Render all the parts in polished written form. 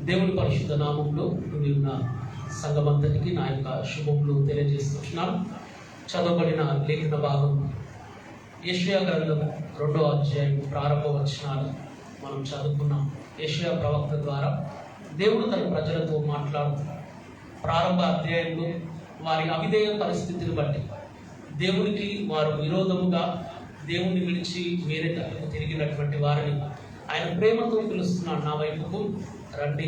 దేవుని పరిశుద్ధ నామంలో ఉన్న సంఘమంతటికి నా యొక్క శుభములు తెలియజేస్తున్నాను. చదవబడిన లేఖన భాగం యెషయా గ్రంథం 2వ అధ్యాయం ప్రారంభ వచనాలు మనం చదువుకున్నాం. యెషయా ప్రవక్త ద్వారా దేవుడు తన ప్రజలతో మాట్లాడుతూ ప్రారంభ అధ్యాయంలో వారి అవిధేయ పరిస్థితిని బట్టి దేవునికి వారు విరోధముగా దేవుని విడిచి వేరే తరపు తిరిగినటువంటి వారిని ఆయన ప్రేమతో పిలుస్తున్నాడు. నా వైపుకు రండి,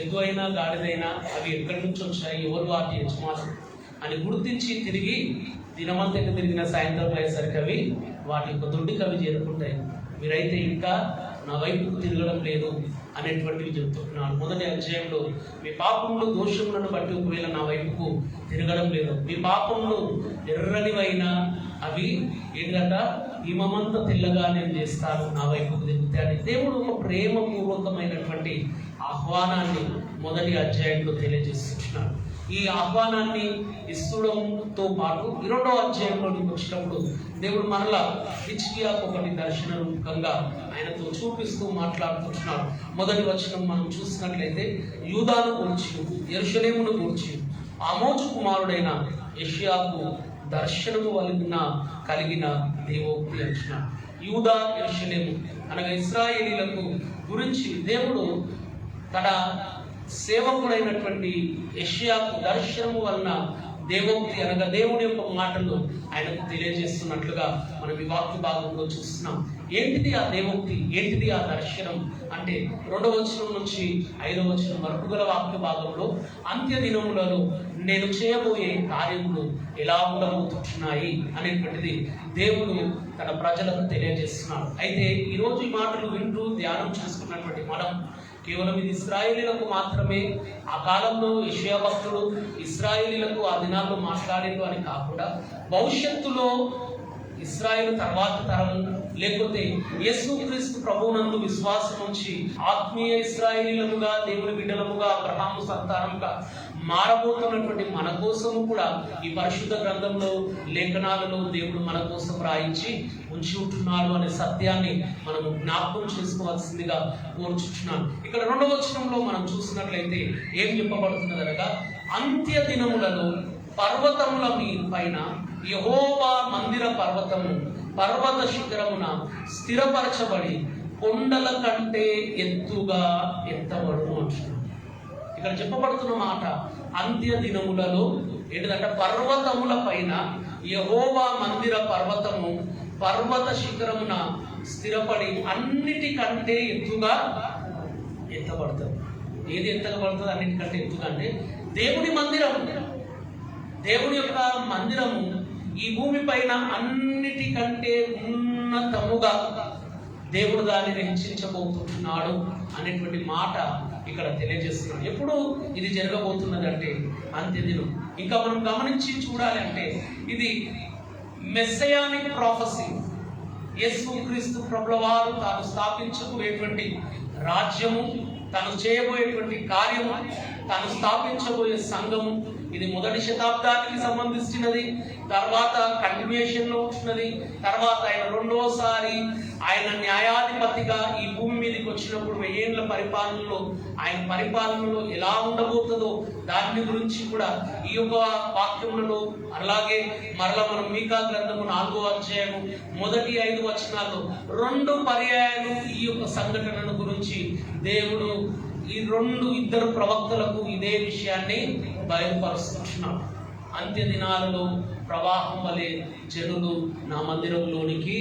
ఎద్దు అయినా గాడిదైనా అవి ఎక్కడి నుంచి వచ్చాయి, ఎవరు వాటి యజమానులు అని గుర్తించి తిరిగి దినమంతటి తిరిగిన సాయంత్రం అయ్యేసరికి అవి వాటి యొక్క దొడ్డికి అవి చేరుకుంటాయి. మీరైతే ఇంకా నా వైపుకు తిరగడం లేదు అనేటువంటివి చెప్తున్నాను. మొదటి అధ్యాయంలో మీ పాపంలో దోషములను బట్టి ఒకవేళ నా వైపుకు తిరగడం లేదు, మీ పాపంలో ఎర్రనివైనా అవి ఏంటంట హిమమంతా తెల్లగా నేను చేస్తాను, నా వైపుకు తిరుగుతాయి అని దేవుడు ఒక ప్రేమపూర్వకమైనటువంటి ఆహ్వానాన్ని మొదటి అధ్యాయంలో తెలియజేస్తున్నాడు. ఈ ఆహ్వానాన్ని ఇస్తడంతో పాటు 2వ అధ్యాయంలోకి వచ్చినప్పుడు దేవుడు మరలా హిజ్కియాకు ఒకటి దర్శన రూపకంగా ఆయనతో చూపిస్తూ మాట్లాడుతున్నాడు. మొదటి వచనం మనం చూసినట్లయితే, యూదాను గూర్చి యెరూషలేమును గూర్చి ఆమోజు కుమారుడైన యెషయాకు దర్శనము కలిగిన దేవోక్తి అంటున్నాడు. యూదా యెరూషలేము అనగా ఇశ్రాయేలీలకు గురించి దేవుడు తన సేవకుడైనటువంటి యెషయాకు దర్శనము వలన దేవోక్తి అనగా దేవుని యొక్క మాటలు ఆయనకు తెలియజేస్తున్నట్లుగా మనం ఈ వాక్య భాగంలో చూస్తున్నాం. ఏంటిది ఆ దేవోక్తి, ఏంటిది ఆ దర్శనం అంటే 2వ వచనం నుంచి 5వ వచనం వరకు గల వాక్య భాగంలో అంత్య దినములలో నేను చేయబోయే కార్యములు ఎలా ఉండబోతున్నాయి అనేటువంటిది దేవుడు తన ప్రజలకు తెలియజేస్తున్నాడు. అయితే ఈరోజు ఈ మాటలు వింటూ ధ్యానం చేసుకున్నటువంటి మనం కేవలం ఇది ఇశ్రాయేలీలకు మాత్రమే, ఆ కాలంలో యెషయా భక్తుడు ఇశ్రాయేలీలకు ఆ దినాల్లో మాట్లాడేది అని కాకుండా భవిష్యత్తులో ఇశ్రాయేలు తర్వాత తరం లేకపోతే యేసుక్రీస్తు ప్రభువునందు విశ్వాసం ఉంచి ఆత్మీయ ఇశ్రాయేలీలముగా దేవుని బిడ్డలముగా అబ్రహాము సంతానముగా మారబోతున్నటువంటి మన కోసము కూడా ఈ పరిశుద్ధ గ్రంథంలో లేఖనాలలో దేవుడు మన కోసం రాయించి ఉంచి ఉంటున్నాడు అనే సత్యాన్ని మనము జ్ఞాపకం చేసుకోవాల్సిందిగా కోరుచున్నాను. ఇక్కడ 2వ వచనంలో మనం చూసినట్లయితే ఏం చెప్పబడుతున్నది అనగా, అంత్య దినములలో పర్వతముల పైన యెహోవా మందిర పర్వతము పర్వత శిఖరమున స్థిరపరచబడి కొండల కంటే ఎత్తుగా ఎత్తబడును అంటున్నాడు. ఇక్కడ చెప్పబడుతున్న మాట అంత్య దినములలో ఏంటంటే పర్వతముల పైన యెహోవా మందిర పర్వతము పర్వత శిఖరమున స్థిరపడి అన్నిటికంటే ఎత్తుగా ఎత్తబడుతుంది. ఏది ఎత్తబడుతుంది అన్నిటికంటే ఎత్తుగా అంటే దేవుని మందిరము, దేవుని యొక్క మందిరము ఈ భూమి పైన అన్నిటికంటే ఉన్నతముగా దేవుడు దానిని హెచ్చించబోతున్నాడు అనేటువంటి మాట ఇక్కడ తెలియజేస్తున్నాడు. ఎప్పుడు ఇది జరగబోతున్నది అంటే అంత్యదినం. ఇంకా మనం గమనించి చూడాలి అంటే ఇది మెస్సయానిక్ ప్రాఫెసీ. యేసుక్రీస్తు ప్రభుల వారు తాను స్థాపించబోయేటువంటి రాజ్యము, తాను చేయబోయేటువంటి కార్యము, తాను స్థాపించబోయే సంఘము ఇది మొదటి శతాబ్దానికి సంబంధించినది. తర్వాత కంటిన్యూషన్లో వచ్చినది. తర్వాత ఆయన 2వసారి ఆయన న్యాయాధిపతిగా ఈ భూమి మీదకి వచ్చినప్పుడు 1000 ఏళ్ల పరిపాలనలో ఆయన పరిపాలనలో ఎలా ఉండబోతుందో దాని గురించి కూడా ఈ యొక్క వాక్యములలో, అలాగే మరలా మనం మీకా గ్రంథము 4వ అధ్యాయము మొదటి 5 వచనాల్లో 2 పర్యాయాలు ఈ యొక్క సంఘటనల గురించి దేవుడు ఈ 2 ప్రవక్తలకు ఇదే విషయాన్ని బయలుపరుస్తున్నాడు. అంత్య దినాలలో ప్రవాహం వలె జనులు నా మందిరంలోనికి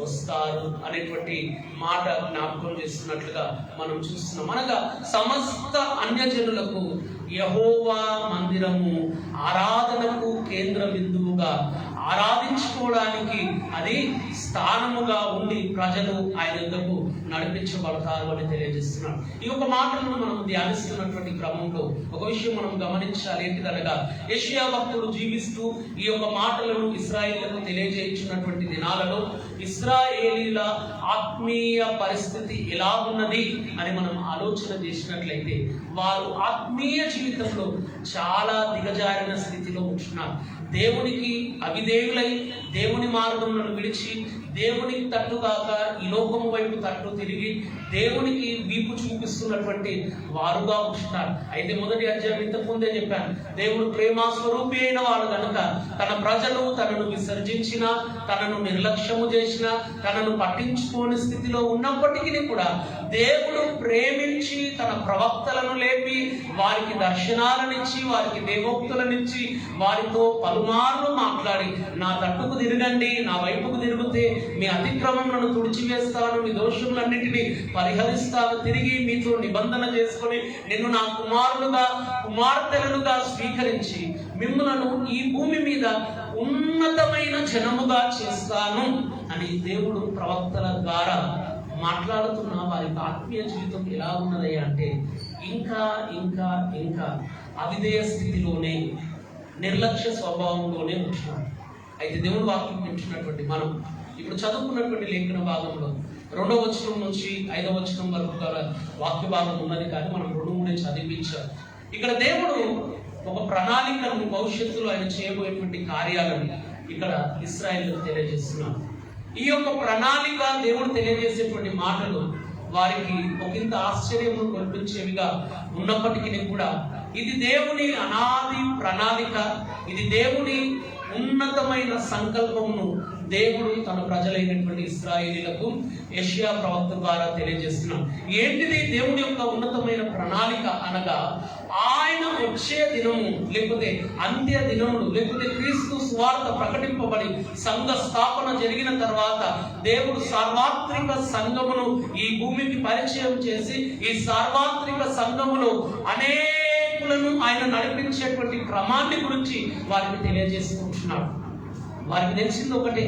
వస్తారు అనేటువంటి మాట జ్ఞాపకం చేస్తున్నట్లుగా మనం చూస్తున్నాం. అనగా సమస్త అన్యజనులకు యెహోవా మందిరము ఆరాధనకు కేంద్ర బిందువుగా, ఆరాధించుకోవడానికి అది స్థానముగా ఉండి ప్రజలు ఆయన యొద్దకు నడిపించబడతారు అని తెలియజేస్తున్నాడు. ఈ యొక్క మాటలను మనం ధ్యానిస్తున్నటువంటి క్రమంలో ఒక విషయం మనం గమనించాలి. ఏంటిదనగా యెషయా భక్తుడు జీవిస్తూ ఈ యొక్క మాటలను ఇశ్రాయేలీలకు తెలియజేయించినటువంటి దినాలలో ఇశ్రాయేలీల ఆత్మీయ పరిస్థితి ఎలా ఉన్నది అని మనం ఆలోచన చేసినట్లయితే వారు ఆత్మీయ జీవితంలో చాలా దిగజారిన స్థితిలో ఉంటున్నారు. దేవునికి అవిధేయులై దేవుని మార్గములను విడిచి దేవునికి తట్టుగాక ఈ లోకము వైపు తట్టు తిరిగి దేవునికి వీపు చూపిస్తున్నటువంటి వారుగా ఉంటున్నారు. అయితే మొదటి అధ్యాయం ఇంతకు ముందే చెప్పాను, దేవుడు ప్రేమ స్వరూపి అయిన వాడు కనుక తన ప్రజలు తనను విసర్జించిన, తనను నిర్లక్ష్యము చేసిన, తనను పట్టించుకోని స్థితిలో ఉన్నప్పటికీ కూడా దేవుడు ప్రేమించి తన ప్రవక్తలను లేపి వారికి దర్శనాలనిచ్చి, వారికి దేవోక్తులనిచ్చి, వారితో పలుమార్లు మాట్లాడి, నా తట్టుకు తిరగండి, నా వైపుకు తిరిగితే మీ అతిక్రమములను తుడిచివేస్తాను, మీ దోషములన్నింటినీ పరిహరిస్తాను, తిరిగి మీతో నిబంధన చేసుకొని నిన్ను నా కుమారులుగా కుమార్తెలుగా స్వీకరించి మిమ్ములను ఈ భూమి మీద ఉన్నతమైన జనముగా చేస్తాను అని దేవుడు ప్రవక్తల ద్వారా మాట్లాడుతున్న వారికి ఆత్మీయ జీవితం ఎలా ఉన్నదయ్యా అంటే ఇంకా ఇంకా ఇంకా అవిధేయ స్థితిలోనే, నిర్లక్ష్య స్వభావంలోనే ఉంటున్నాడు. అయితే దేవుడు వాక్యం వింటున్నటువంటి మనం ఇప్పుడు చదువుకున్నటువంటి లేఖన భాగంలో 2వ వచనం నుంచి 5వ వచనం వరకు గల వాక్య భాగం ఉన్నది, కానీ మనం 2-3 చదివించారు. ఇక్కడ దేవుడు ఒక ప్రణాళికను, భవిష్యత్తులో ఆయన చేయబోయేటువంటి కార్యాలను ఇక్కడ ఇశ్రాయేలుకు తెలియజేస్తున్నాడు. ఈ యొక్క ప్రణాళిక దేవుడు తెలియజేసేటువంటి మాటలు వారికి ఒకంత ఆశ్చర్యము కల్పించేవిగా ఉన్నప్పటికీ కూడా ఇది దేవుని అనాది ప్రణాళిక, ఇది దేవుని ఉన్నతమైన సంకల్పమును దేవుడు తన ప్రజలైనటువంటి ఇశ్రాయేలీలకు యెషయా ప్రవక్త ద్వారా తెలియజేస్తున్నాడు. ఏంటిది దేవుని యొక్క ఉన్నతమైన ప్రణాళిక అనగా, ఆయన వచ్చే దినము లేకపోతే అంత్య దినములు లేకపోతే క్రీస్తు సువార్త ప్రకటింపబడి సంఘ స్థాపన జరిగిన తర్వాత దేవుడు సార్వత్రిక సంఘమును ఈ భూమికి పరిచయం చేసి ఈ సార్వత్రిక సంఘములో అనేకులను ఆయన నడిపించేటువంటి క్రమాన్ని గురించి వారికి తెలియజేసుకుంటున్నాడు. వారికి తెలిసింది ఒకటే,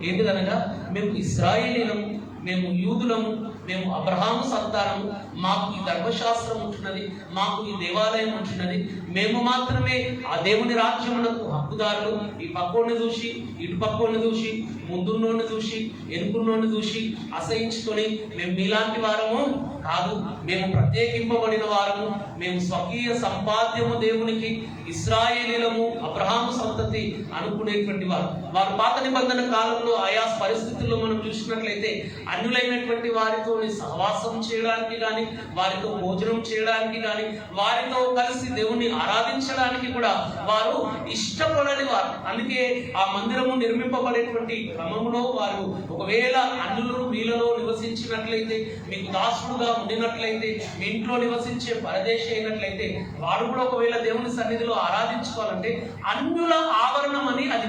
ఏంటిదనగా మేము ఇశ్రాయేలీలము, మేము యూదులము, మేము అబ్రహాము సంతానము, మాకు ఈ ధర్మశాస్త్రం ఉంటున్నది, మాకు ఈ దేవాలయం ఉంటున్నది, మేము మాత్రమే ఆ దేవుని రాజ్యమునకు హక్కుదారులు. ఈ పక్కోని చూసి, ఇటు పక్కోని చూసి, ముందున్నోని చూసి, ఎనుకున్నోని చూసి అసహించుకొని మేము మీలాంటి వారము కాదు, మేము ప్రత్యేకింపబడిన వారము, మేము స్వకీయ సంపాద్యము దేవునికి, ఇశ్రాయేలీలము, అబ్రహాము సంతతి అనుకునేటువంటి వారు. వారు పాత నిబంధన కాలంలో ఆయా పరిస్థితుల్లో మనం చూసినట్లయితే అన్యులైనటువంటి వారితో సహవాసం చేయడానికి కానీ, వారితో భోజనం చేయడానికి కానీ, వారితో కలిసి దేవుణ్ణి ఆరాధించడానికి కూడా వారు ఇష్టపడని వారు. అందుకే ఆ మందిరము నిర్మింపబడేటువంటి క్రమంలో వారు ఒకవేళ అన్యులు మీలలో నివసించినట్లయితే, మీకు దాసుడుగా ఉండినట్లయితే, మీ ఇంట్లో నివసించే పరదేశి అయినట్లయితే, వారు కూడా ఒకవేళ దేవుని సన్నిధిలో ఆరాధించుకోవాలంటే అన్యుల ఆవరణం అని అది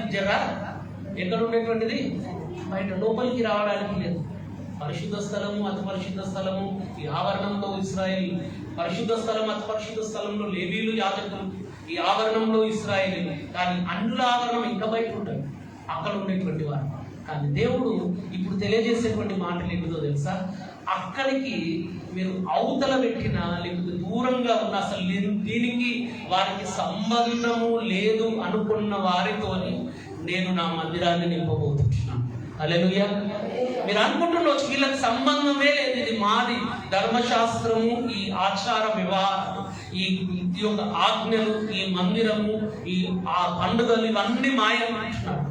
ఎక్కడ ఉండేటువంటిది, బయట లోపలికి రావడానికి లేదు. పరిశుద్ధ స్థలము, అతి పరిశుద్ధ స్థలము ఈ ఆవరణంలో ఇశ్రాయేలు, పరిశుద్ధ స్థలం, అతి పరిశుద్ధ స్థలంలో లేవీలు, యాజకులు, ఈ ఆవరణంలో ఇశ్రాయేలు. కానీ అన్యుల ఆవరణం ఇంకా బయట ఉంటుంది, అక్కడ ఉండేటువంటి వారు. కానీ దేవుడు ఇప్పుడు తెలియజేసేటువంటి మాటలు ఏమిటో తెలుసా, అక్కడికి మీరు అవతల పెట్టినా లేకపోతే దూరంగా ఉన్న, అసలు దీనికి వారికి సంబంధము లేదు అనుకున్న వారితోని నేను నా మందిరాన్ని నింపబోతున్నాను. హల్లెలూయా. మీరు అనుకుంటుండొచ్చు వీళ్ళకి సంబంధమే లేదు, ఇది మాది, ధర్మశాస్త్రము, ఈ ఆచార వ్యవహారం, ఈ యొక్క ఆజ్ఞలు, ఈ మందిరము, ఈ ఆ పండుగలు ఇవన్నీ మాయనుకుంటున్నారు,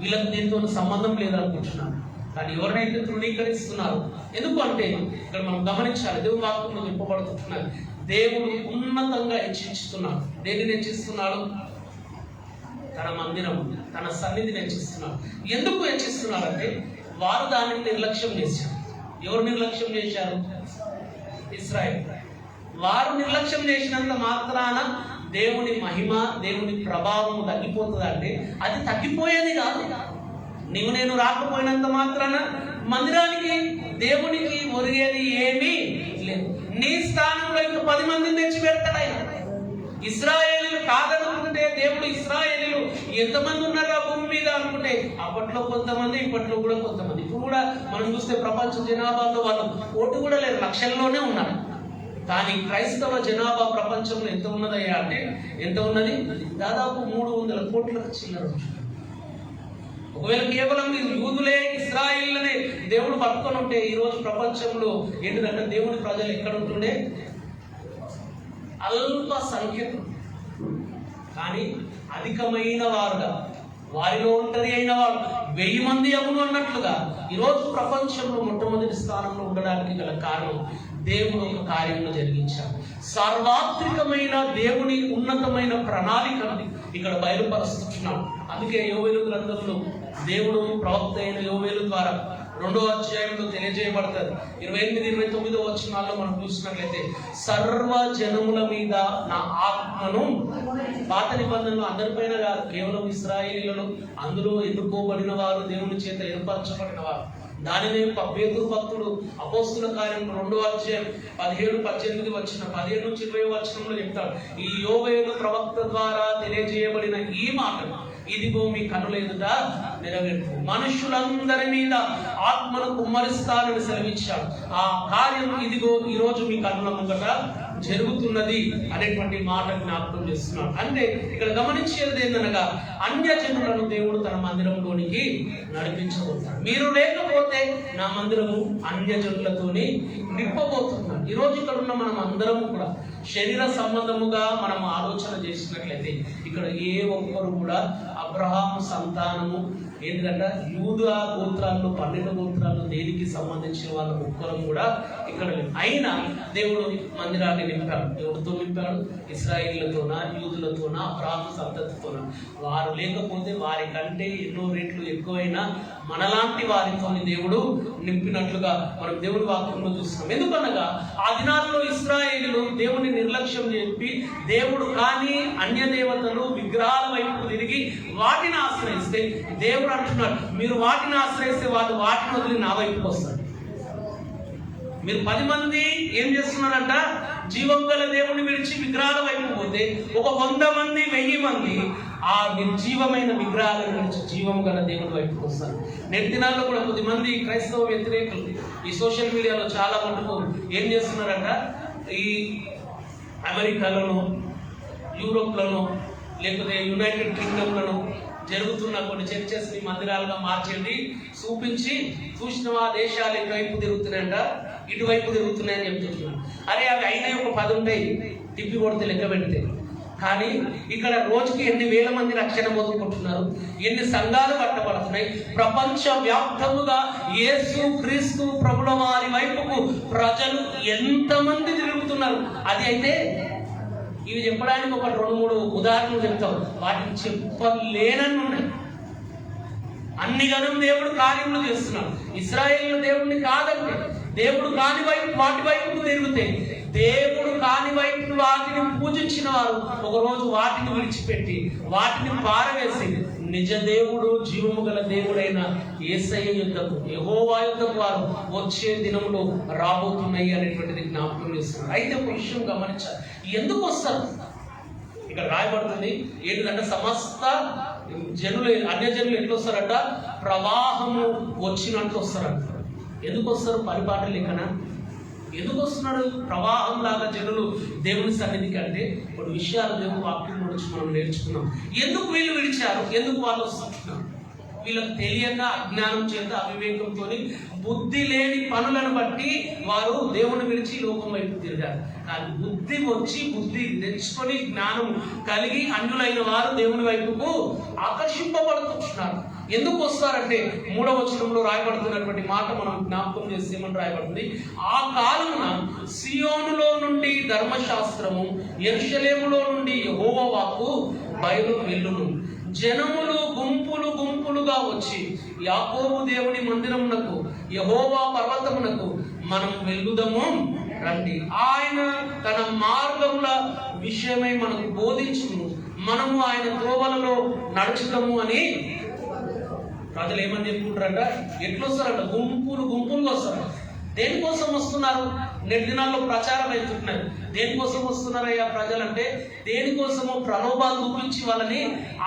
వీళ్ళకి దీంతో సంబంధం లేదనుకుంటున్నారు. కానీ ఎవరినైతే తృణీకరిస్తున్నారు, ఎందుకు అంటే ఇక్కడ మనం గమనించాలి, దేవుని వాక్యంలో చెప్పబడుతున్నారు, దేవుడు ఉన్నతంగా హెచ్చిస్తున్నాడు. దేనిని హెచ్చిస్తున్నాడు? తన మందిరం, తన సన్నిధిని హెచ్చిస్తున్నాడు. ఎందుకు హెచ్చిస్తున్నాడంటే వారు దానిని నిర్లక్ష్యం చేశారు. ఎవరు నిర్లక్ష్యం చేశారు? ఇశ్రాయేలు. వారు నిర్లక్ష్యం చేసినంత మాత్రాన దేవుని మహిమ, దేవుని ప్రభావం తగ్గిపోతుందంటే అది తగ్గిపోయేది కాదు. నేను రాకపోయినంత మాత్రాన మందిరానికి, దేవునికి ఒరిగేది ఏమీ లేదు. నీ స్థానంలో ఇంకా 10 మందిని తెచ్చి పెడతాడు ఆయన. ఇశ్రాయేలీలు కాదనుకుంటే దేవుడు ఇశ్రాయేలీలు ఎంతమంది ఉన్నారు ఆ భూమి మీద అనుకుంటే అప్పట్లో కొంతమంది, ఇప్పట్లో కూడా కొంతమంది. ఇప్పుడు కూడా మనం చూస్తే ప్రపంచ జనాభాలో వాళ్ళు ఓటు కూడా లేరు, లక్షల్లోనే ఉన్నారు. కానీ క్రైస్తవ జనాభా ప్రపంచంలో ఎంత ఉన్నదయ్యా అంటే ఎంత ఉన్నది? దాదాపు 300 కోట్లకు చిల్లర. ఒకవేళ కేవలం యూదులే, ఇశ్రాయేలునే దేవుడు పట్టుకొని ఉంటే ఈరోజు ప్రపంచంలో ఏంటంటే దేవుని ప్రజలు ఎక్కడ ఉంటుండే? అల్ప సంఖ్యకు. కానీ అధికమైన వారుగా వారిలో ఒంటరి అయిన వాడు 1000 మంది అగును అన్నట్లుగా ఈరోజు ప్రపంచంలో మొట్టమొదటి స్థానంలో ఉండడానికి గల కారణం దేవుడు ఒక కార్యంలో జరిగించాడు. సార్వత్రికమైన దేవుని ఉన్నతమైన ప్రణాళికను ఇక్కడ బయలుపరుస్తున్నాడు. అందుకే యోవేలు గ్రంథంలో దేవుడు ప్రవక్త అయిన యోవేలు ద్వారా 2వ అధ్యాయంలో తెలియజేయబడతారు. 28-29 వచనాల్లో మనం చూసినట్లయితే, సర్వ జనముల మీద నా ఆత్మను, పాత నిబంధనలు అందరిపైన కాదు, కేవలం ఇశ్రాయేలీయులను, అందులో ఎన్నుకోబడిన వారు, దేవుని చేత ఏర్పరచబడిన వారు. దానినే పేతురు భక్తుడు అపోస్తుల కార్యం 2వ అధ్యాయం 17-18 వచ్చిన 15-20 వచనంలో చెప్తాడు, ఈ యోవేలు ప్రవక్త ద్వారా తెలియజేయబడిన ఈ మాటను ఇదిగో మీ కనుల ఎదుట నెరవేర్పు, మనుషులందరి మీద ఆత్మను కుమ్మరిస్తానని సెలవిచ్చాడు. ఆ కార్యం ఇదిగో ఈరోజు మీ కనుల ముంగట జరుగుతున్నది అనేటువంటి మాట జ్ఞాపకం చేస్తున్నాడు. అంటే ఇక్కడ గమనించేది ఏందనగా, అన్యజనులను దేవుడు తన మందిరంలోనికి నడిపించబోతున్నాడు. మీరు లేకపోతే నా మందిరము అన్యజనులతోని నింపబోతున్నాడు. ఈరోజు ఇక్కడ ఉన్న మనం అందరం కూడా శరీర సంబంధముగా మనం ఆలోచన చేసినట్లయితే ఇక్కడ ఏ ఒక్కరు కూడా అబ్రహాము సంతానము ఏంటంటే యూదా గోత్రాల్లో 12 గోత్రాల్లో దేనికి సంబంధించిన వాళ్ళ ఒక్కరు కూడా ఇక్కడ లేదు. అయినా దేవుడు మందిరాన్ని నింపాడు. దేవుడితో నింపాడు, ఇశ్రాయేలీయులతోన, యూదులతోన, అబ్రహాము సంతతితోన. వారు లేకపోతే వారి కంటే ఎన్నో రెట్లు ఎక్కువైనా మనలాంటి వారితో దేవుడు నింపినట్లుగా మనం దేవుడి వాక్యంలో చూస్తున్నాం. ఎందుకనగా ఆ దినాల్లో ఇశ్రాయేలీయులు దేవుని నిర్లక్ష్యం చెప్పి దేవుడు కానీ అన్య దేవతలు విగ్రహాల వైపు తిరిగి వాటిని ఆశ్రయిస్తే దేవుడు అంటున్నాడు, మీరు వాటిని ఆశ్రయిస్తే వాళ్ళు వాటిని వదిలి నా వైపుకి వస్తారు. మీరు 10 మంది ఏం చేస్తున్నారంట, జీవం గల దేవుని విడిచి విగ్రహాల వైపు పోతే ఒక 100 మంది 1000 మంది ఆ నిర్జీవమైన విగ్రహాల నుంచి జీవం గల దేవుని వైపుకి వస్తారు. నేటి దినాల్లో కూడా కొద్దిమంది క్రైస్తవ వ్యతిరేకులు ఈ సోషల్ మీడియాలో చాలా మటుకు ఏం చేస్తున్నారంట, ఈ అమెరికాలోనో, యూరోప్లలో, లేకపోతే యునైటెడ్ కింగ్డమ్లను జరుగుతున్న కొన్ని చర్చెస్ని మందిరాలుగా మార్చేది చూపించి, చూసిన ఆ దేశాలు ఇటువైపు తిరుగుతున్నాయంట, ఇటువైపు తిరుగుతున్నాయని చెప్తున్నాడు. అరే అవి అయినా ఒక 10 ఉంటాయి తిప్పి కొడితే లెక్క పెడితే. కానీ ఇక్కడ రోజుకి ఎన్ని వేల మంది రక్షణ పొందుకుంటున్నారు, ఎన్ని సంఘాలు కట్టబడుతున్నాయి. ప్రపంచ వ్యాప్తముగా యేసు క్రీస్తు ప్రభుల వారి వైపుకు ప్రజలు ఎంతమంది తిరుగుతున్నారు. అది అయితే ఇవి చెప్పడానికి ఒక 2-3 ఉదాహరణలు చెప్తాం, వాటిని చెప్పలేనని ఉన్నాయి. అన్ని గణం దేవుడు కార్యములు చేస్తున్నాడు. ఇశ్రాయేలు దేవుడిని కాదంటే, దేవుడు కాని వైపు వాటి వైపు తిరిగితే, దేవుడు కాని వైపు వాటిని పూజించిన వారు ఒకరోజు వాటిని విడిచిపెట్టి వాటిని పారవేసి నిజ దేవుడు జీవము గల దేవుడైన యేసయ్య యుద్ధకు, యెహోవా యుద్ధకు వారు వచ్చే దినంలో రాబోతున్నాయి అనేటువంటిది జ్ఞాపకం చేస్తున్నారు. అయితే ఒక విషయం గమనించాలి, ఎందుకు వస్తారు? ఇక్కడ రాయబడుతుంది ఏంటంటే, సమస్త జనులు అన్యజనులు ఎట్లా వస్తారంట, ప్రవాహము వచ్చినట్లు వస్తారంట. ఎందుకు వస్తారు? పరిపాటి లెక్కన ఎందుకు వస్తున్నాడు ప్రవాహం లాగా జనులు దేవుని సన్నిధికి అంటే, కొన్ని విషయాలు దేవుని వాక్యం నుంచి మనం నేర్చుకున్నాం. ఎందుకు వీళ్ళు విడిచారు, ఎందుకు వాళ్ళు వస్తున్నారు? వీళ్ళకి తెలియక, అజ్ఞానం చేత, అవివేకంతో, బుద్ధి లేని పనులను బట్టి వారు దేవుని విడిచి లోకం వైపు తిరిగారు. కానీ బుద్ధి వచ్చి, బుద్ధి తెచ్చుకొని, జ్ఞానం కలిగి అన్యులైన వారు దేవుని వైపుకు ఆకర్షింపబడుతున్నారు. ఎందుకు వస్తారంటే 3వ వచనంలో రాయబడుతున్నటువంటి మాట మనం జ్ఞాపకం చేస్తే ఏమని రాయబడుతుంది, ఆ కాలమున సియోనులో నుండి ధర్మశాస్త్రము, యెరూషలేములో నుండి యెహోవా వాక్కు బయలు వెళ్ళును. జనములు గుంపులు గుంపులుగా వచ్చి యాకోబు దేవుని మందిరమునకు, యెహోవా పర్వతమునకు మనం వెళ్ళుదము రండి. ఆయన తన మార్గముల విషయమై మనకు బోధించును, మనము ఆయన త్రోవలలో నడుచుదము అని ప్రజలు ఏమని చెప్పుకుంటారంట, ఎట్లు వస్తారంట, గుంపులు గుంపులుగా వస్తారు. దేనికోసం వస్తున్నారు? నేటి దినాల్లో ప్రచారం అవుతున్నారు. దేనికోసం వస్తున్నారయ్యా ప్రజలు అంటే, దేనికోసమో ప్రలోభాలు చూపించి వాళ్ళని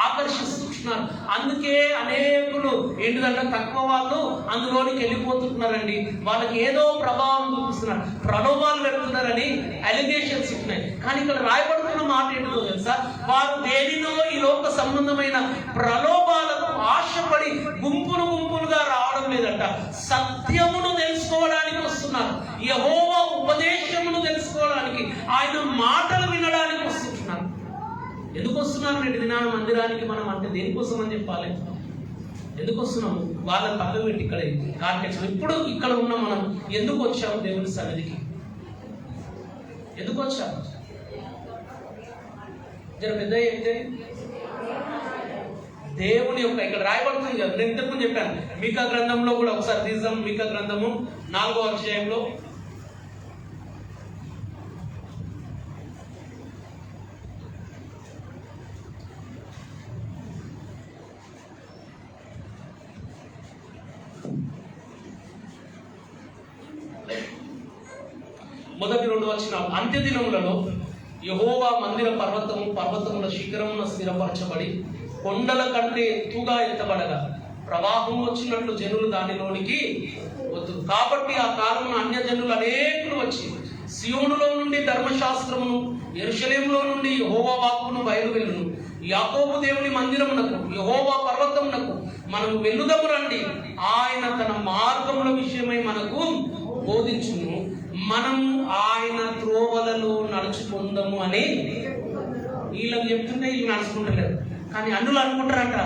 ఆకర్షిస్తున్నారు. అందుకే అనేకులు ఏంటిదంటే తక్కువ వాళ్ళు అందులోనికి వెళ్ళిపోతున్నారండి. వాళ్ళకి ఏదో ప్రభావం చూపిస్తున్నారు, ప్రలోభాలు పెడుతున్నారని అలిగేషన్స్ ఉన్నాయి. కానీ ఇక్కడ రాయబడుతున్న మాట ఏంటో తెలుసా, వారు దేనినో ఈ లోక సంబంధమైన ప్రలోభాలకు ఆశపడి గుంపులు గుంపులుగా రావడం లేదంట, సత్యమును తెలుసుకోవడానికి వస్తున్నారు. యెహోవా ఉపదేశమును తెలుసుకోవడానికి, ఆయన మాటలు వినడానికి వస్తున్నారు. ఎందుకు వస్తున్నారు? వస్తున్నారు నేటి దినాన మందిరానికి మనం అంటే దేనికోసం అని చెప్పాలి? ఎందుకు వస్తున్నాము? వాళ్ళ పక్కన పెట్టి ఇక్కడ కాంటెక్స్ట్ ఇప్పుడు ఇక్కడ ఉన్న మనం ఎందుకు వచ్చాము దేవుని సన్నిధికి? ఎందుకు వచ్చాము? జర పెద్ద చెప్తే దేవుని యొక్క ఇక్కడ రాయబడుతుంది కదా, నేను ఇంతకు చెప్పాను మీకా గ్రంథంలో కూడా ఒకసారి తీద్దాం. మీకా గ్రంథము 4వ అధ్యాయంలో మొదటి 2 వచనాలు. అంత్యదినములలో యెహోవా మందిర పర్వతముల శిఖరమున స్థిరపరచబడి కొండల కంటే ఎత్తుగా ఎత్తబడగా ప్రవాహం వచ్చినట్లు జనులు దానిలోనికి వద్దు. కాబట్టి ఆ కాలమున అన్యజనులు అనేకులు వచ్చి సియోనులో నుండి ధర్మశాస్త్రమును, యెరూషలేములో నుండి యెహోవా వాక్కును బయలువెళ్ళును. యాకోబు దేవుని మందిరమునకు, యెహోవా పర్వతమునకు మనము వెళ్ళుదము రండి. ఆయన తన మార్గముల విషయమై మనకు బోధించును. మనము ఆయన త్రోవలలో నడుచుకుందాము అని వీళ్ళని చెప్తుంటే వీళ్ళు నడుచుకుంటలేరు. కానీ అన్నులు అనుకుంటారంట,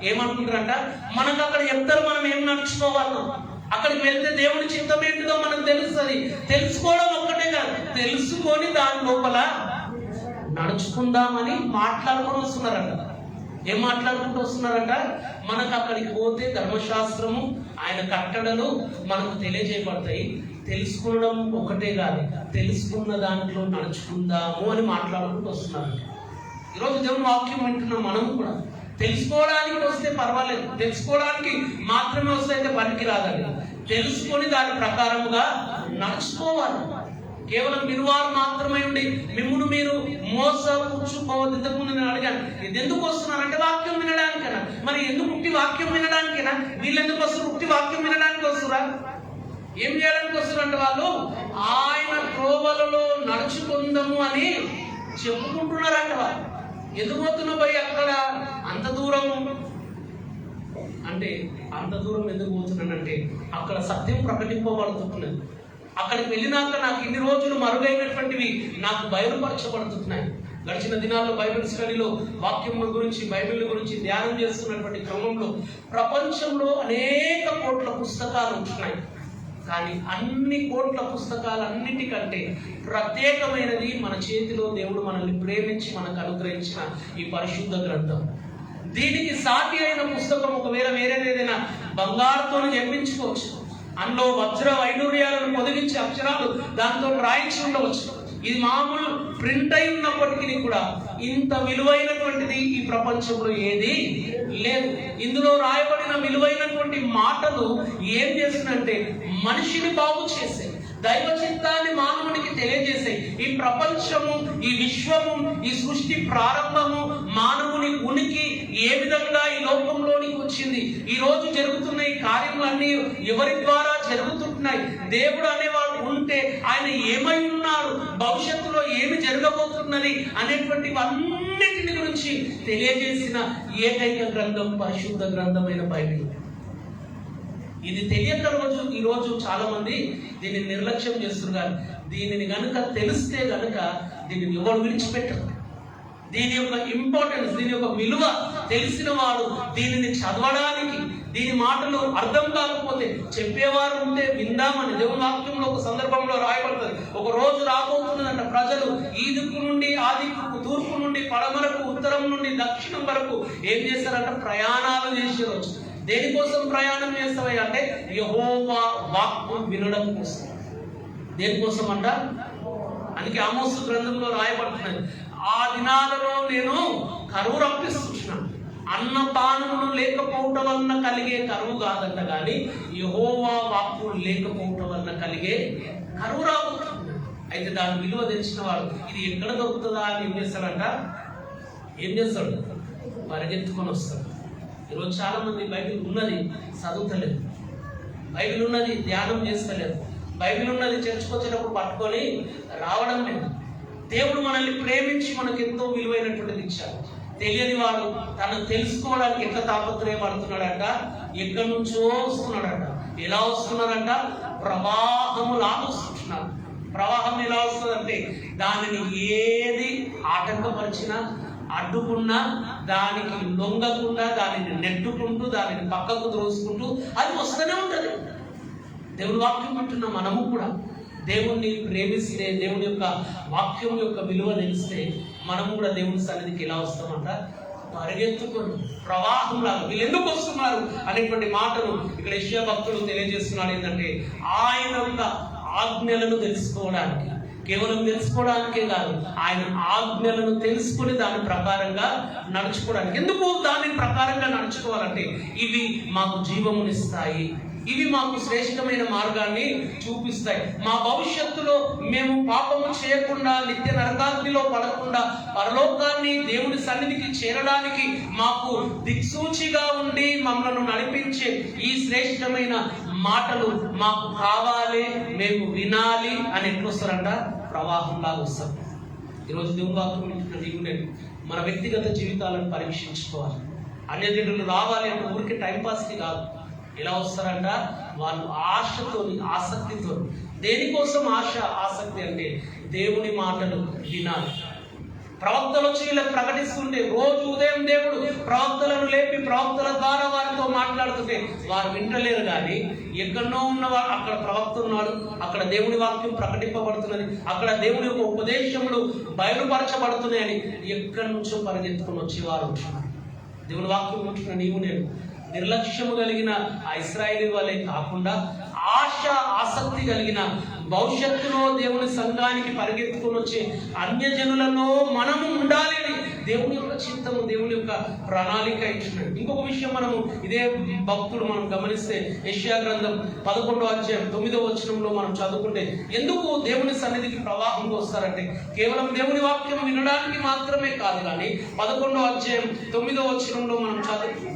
ఏమనుకుంటారంట, మనకు అక్కడ చెప్తారు మనం ఏం నడుచుకోవాలో. అక్కడికి వెళ్తే దేవుని చిత్తం ఏంటిదో మనకు తెలుస్తుంది. తెలుసుకోవడం ఒక్కటే కాదు, తెలుసుకొని దాని లోపల నడుచుకుందామని మాట్లాడుకొని వస్తున్నారంట. ఏం మాట్లాడుకుంటూ వస్తున్నారంట? మనకు అక్కడికి పోతే ధర్మశాస్త్రము, ఆయన కట్టడలు మనకు తెలియజేయబడతాయి. తెలుసుకోవడం ఒకటే కాదు, తెలుసుకున్న దాంట్లో నడుచుకుందాము అని మాట్లాడుకుంటూ వస్తున్నారంట. ఈరోజు దేవుని వాక్యం వింటున్నాం మనం కూడా. తెలుసుకోవడానికి వస్తే పర్వాలేదు, తెలుసుకోవడానికి మాత్రమే వస్తే అయితే పనికి రాదండి. తెలుసుకొని దాని ప్రకారముగా నడుచుకోవాలి. కేవలం వినువారు మాత్రమే ఉండి మిమ్మును మీరు మోసపుచ్చుకోవద్దు. ఇంతకుముందు నేను అడిగాను, ఇది ఎందుకు వస్తున్నారంటే వాక్యం వినడానికేనా? మరి ఎందుకు ఉట్టి వాక్యం వినడానికేనా? వీళ్ళు ఎందుకు వస్తారు? ఉట్టి వాక్యం వినడానికి వస్తురా? ఏం చేయడానికి వస్తారంటే వాళ్ళు ఆయన త్రోవలలో నడుచుకుందాము అని చెప్పుకుంటున్నారంట. వాళ్ళు ఎందుకు పోతున్నా పోయి అక్కడ అంత దూరం అంటే అంత దూరం ఎందుకు పోతున్నానంటే అక్కడ సత్యం ప్రకటింపబడుతున్నది. అక్కడికి వెళ్ళినాక నాకు ఇన్ని రోజులు మరుగైనటువంటివి నాకు బయలుపరచబడుతున్నాయి. గడిచిన దినాల్లో బైబిల్ స్టడీలో వాక్యముల గురించి, బైబిల్ గురించి ధ్యానం చేస్తున్నటువంటి క్రమంలో ప్రపంచంలో అనేక కోట్ల పుస్తకాలు ఉంటున్నాయి. కానీ అన్ని కోట్ల పుస్తకాలన్నిటికంటే ప్రత్యేకమైనది మన చేతిలో దేవుడు మనల్ని ప్రేమించి మనకు అనుగ్రహించిన ఈ పరిశుద్ధ గ్రంథం. దీనికి సాటి అయిన పుస్తకం ఒకవేళ వేరేదేదైనా బంగారుతో చెప్పించుకోవచ్చు. అందులో వజ్ర వైడూర్యాలను పొదిగించే అక్షరాలు దాంతో రాయించి ఉండవచ్చు. ఇది మామూలు ప్రింట్ అయి ఉన్నప్పటికీ కూడా ఇంత విలువైనటువంటిది ఈ ప్రపంచంలో ఏది లేదు. ఇందులో రాయబడిన విలువైనటువంటి మాటలు ఏం చేస్తుందంటే మనిషిని బాగు చేసే, దైవ చిత్తాన్ని మానవునికి తెలియజేసే, ఈ ప్రపంచము, ఈ విశ్వము, ఈ సృష్టి ప్రారంభము, మానవుని ఉనికి ఏ విధంగా ఈ లోకంలోనికి వచ్చింది, ఈ రోజు జరుగుతున్న ఈ కార్యములన్నీ ఎవరి ద్వారా జరుగుతుంటున్నాయి, దేవుడు అనేవాడు ఉంటే ఆయన ఏమై ఉన్నారు, భవిష్యత్తులో ఏమి జరగబోతున్నది అనేటువంటివన్నిటిని గురించి తెలియజేసిన ఏకైక గ్రంథం పరిశుద్ధ గ్రంథమైన బైబిల్. ఇది తెలియక ఈరోజు చాలా మంది దీన్ని నిర్లక్ష్యం చేస్తున్నారు. కానీ దీనిని గనుక తెలిస్తే గనుక దీనిని ఎవరు విడిచిపెట్టరు. దీని యొక్క ఇంపార్టెన్స్, దీని యొక్క విలువ తెలిసిన వాడు దీనిని చదవడానికి, దీని మాటలు అర్థం కాకపోతే చెప్పేవారు ఉంటే విందామని దేవుని వాక్యంలో ఒక సందర్భంలో రాయబడుతుంది. ఒక రోజు రాబోతున్నదంట, ప్రజలు ఈ దిక్కు నుండి ఆ దిక్కుకు, తూర్పు నుండి పడమరకు, ఉత్తరం నుండి దక్షిణం వరకు ఏం చేస్తారంట? ప్రయాణాలు చేసే రోజు. దేనికోసం ప్రయాణం చేస్తావా అంటే యెహోవా వాక్కు వినడం కోసం. దేనికోసం అంట? అందుకే ఆమోసు గ్రంథంలో రాయబడుతున్నది, ఆ దినాలలో నేను కరువు రప్పిస్తున్నాను. అన్నపానములు లేకపోవటం వలన కలిగే కరువు కాదంట, కానీ యెహోవా వాక్కు లేకపోవటం వలన కలిగే కరువు రాబోతుంది. అయితే దాని విలువ తెలిసిన వాడు ఇది ఎక్కడ దొరుకుతుందా అని ఏం చేస్తాడంట? ఏం చేస్తాడు? పరిగెత్తుకొని వస్తాడు. ఈరోజు చాలా మంది బైబిల్ ఉన్నది చదువుతలేదు, బైబిల్ ఉన్నది ధ్యానం చేస్తలేదు, బైబిల్ ఉన్నది చర్చకు వచ్చేటప్పుడు పట్టుకొని రావడం లేదు. దేవుడు మనల్ని ప్రేమించి మనకు ఎంతో విలువైనటువంటిది ఇచ్చాడు. తెలియని వాడు తనకు తెలుసుకోవడానికి ఎంత తాపత్రయపడుతున్నాడంట, ఎక్కడి నుంచో వస్తున్నాడంట. ఎలా వస్తున్నాడంట? ప్రవాహములాగా వస్తున్నాడు. ప్రవాహం ఎలా వస్తుందంటే దానిని ఏది ఆటంకపరిచినా, అడ్డుకున్నా, దానికి లొంగకుండా, దానిని నెట్టుకుంటూ, దానిని పక్కకు త్రోసుకుంటూ అది వస్తూనే ఉంటుంది. దేవుని వాక్యం అంటున్న మనము కూడా దేవుణ్ణి ప్రేమిస్తే, దేవుని యొక్క వాక్యం యొక్క విలువ తెలిస్తే మనము కూడా దేవుని సన్నిధికి ఎలా వస్తామంట, పరిగెత్తుకొని ప్రవాహంలాగా. వీళ్ళు ఎందుకు వస్తున్నారు అనేటువంటి మాటను ఇక్కడ యెషయా భక్తుడు తెలియజేస్తున్నాడు. ఏంటంటే ఆయన యొక్క ఆజ్ఞలను తెలుసుకోవడానికి, కేవలం తెలుసుకోవడానికే కాదు, ఆయన ఆజ్ఞలను తెలుసుకుని దాని ప్రకారంగా నడుచుకోవడానికి. ఎందుకు దాని ప్రకారంగా నడుచుకోవాలంటే ఇవి మాకు జీవమునిస్తాయి, ఇవి మాకు శ్రేష్టమైన మార్గాన్ని చూపిస్తాయి. మా భవిష్యత్తులో మేము పాపము చేయకుండా, నిత్య నరకాగ్నిలో పడకుండా, పరలోకాన్ని దేవుని సన్నిధికి చేరడానికి మాకు దిక్సూచిగా ఉండి మమ్మల్ని నడిపించే ఈ శ్రేష్టమైన మాటలు మాకు కావాలి, మేము వినాలి అని ఎట్లు వస్తారంట, ప్రవాహంలాగా వస్తారు. ఈరోజు దేవుని వాక్యం వింటున్న నీవు నేను మన వ్యక్తిగత జీవితాలను పరీక్షించుకోవాలి. అన్యజనులు రావాలి అంటే ఊరికి టైంపాస్కి కాదు. ఎలా వస్తారంట, వాళ్ళు ఆశతోని, ఆసక్తితో. దేనికోసం ఆశ, ఆసక్తి అంటే దేవుని మాటలు వినాలి. ప్రవక్తలు వచ్చి వీళ్ళకి ప్రకటిస్తుంటే, రోజు ఉదయం దేవుడు ప్రవక్తలను లేపి ప్రవక్తల ద్వారా వారితో మాట్లాడుతుంటే వారు వింటలేరు. కానీ ఎక్కడో ఉన్నవాడు, అక్కడ ప్రవక్త ఉన్నాడు, అక్కడ దేవుని వాక్యం ప్రకటింపబడుతున్నది, అక్కడ దేవుని యొక్క ఉపదేశములు బయలుపరచబడుతున్నాయని ఎక్కడి నుంచో పరిగెత్తుకుని వచ్చేవారు ఉంటున్నారు. దేవుని వాక్యం ఉంటున్న నీవు నేను నిర్లక్ష్యము కలిగిన ఆ ఇశ్రాయేలు వాళ్ళే కాకుండా ఆశ, ఆసక్తి కలిగిన, భవిష్యత్తులో దేవుని సంఘానికి పరిగెత్తుకొని వచ్చే అన్యజనులలో మనము ఉండాలి అని దేవుని యొక్క చిత్తము, దేవుని యొక్క ప్రణాళిక ఇచ్చినాడు. ఇంకొక విషయం మనము ఇదే భక్తుడు మనం గమనిస్తే యెషయా గ్రంథం 11వ అధ్యాయం 9వ వచనంలో మనం చదువుకుంటే, ఎందుకు దేవుని సన్నిధికి ప్రవాహంగా వస్తారంటే కేవలం దేవుని వాక్యం వినడానికి మాత్రమే కాదు. కానీ 11వ అధ్యాయం 9వ వచనంలో మనం చదువు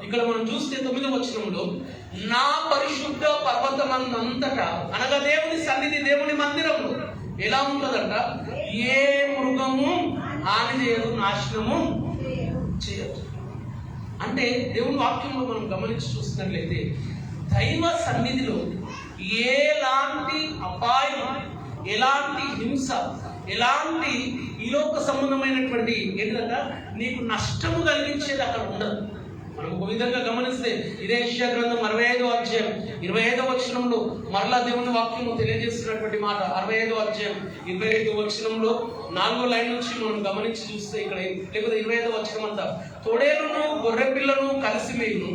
ఇక్కడ మనం చూస్తే 9వ వచనంలో, నా పరిశుద్ధ పర్వతమంతటా, అనగా దేవుని సన్నిధి, దేవుని మందిరము ఎలా ఉంటుందంట, ఏ మృగము హాని చేయదు, నాశనము చేయదు. అంటే దేవుని వాక్యంలో మనం గమనించి చూసినట్లయితే దైవ సన్నిధిలో ఎలాంటి అపాయం, ఎలాంటి హింస, ఎలాంటి ఈలోక సంబంధమైనటువంటి ఏంటంటే నీకు నష్టము కలిగించేది అక్కడ ఉండదు. మనం ఒక విధంగా గమనిస్తే ఇదే యెషయా గ్రంథం 65వ అధ్యాయం 25వ వచనంలో మరలా దేవుని వాక్యము తెలియజేస్తున్నటువంటి మాట. 65వ అధ్యాయం 25వ వచనంలో 4వ లైన్ నుంచి మనం గమనించి చూస్తే, ఇక్కడ లేకపోతే 25వ వచనం అంతా, తొడేలును గొర్రె పిల్లను కలిసి మేయును,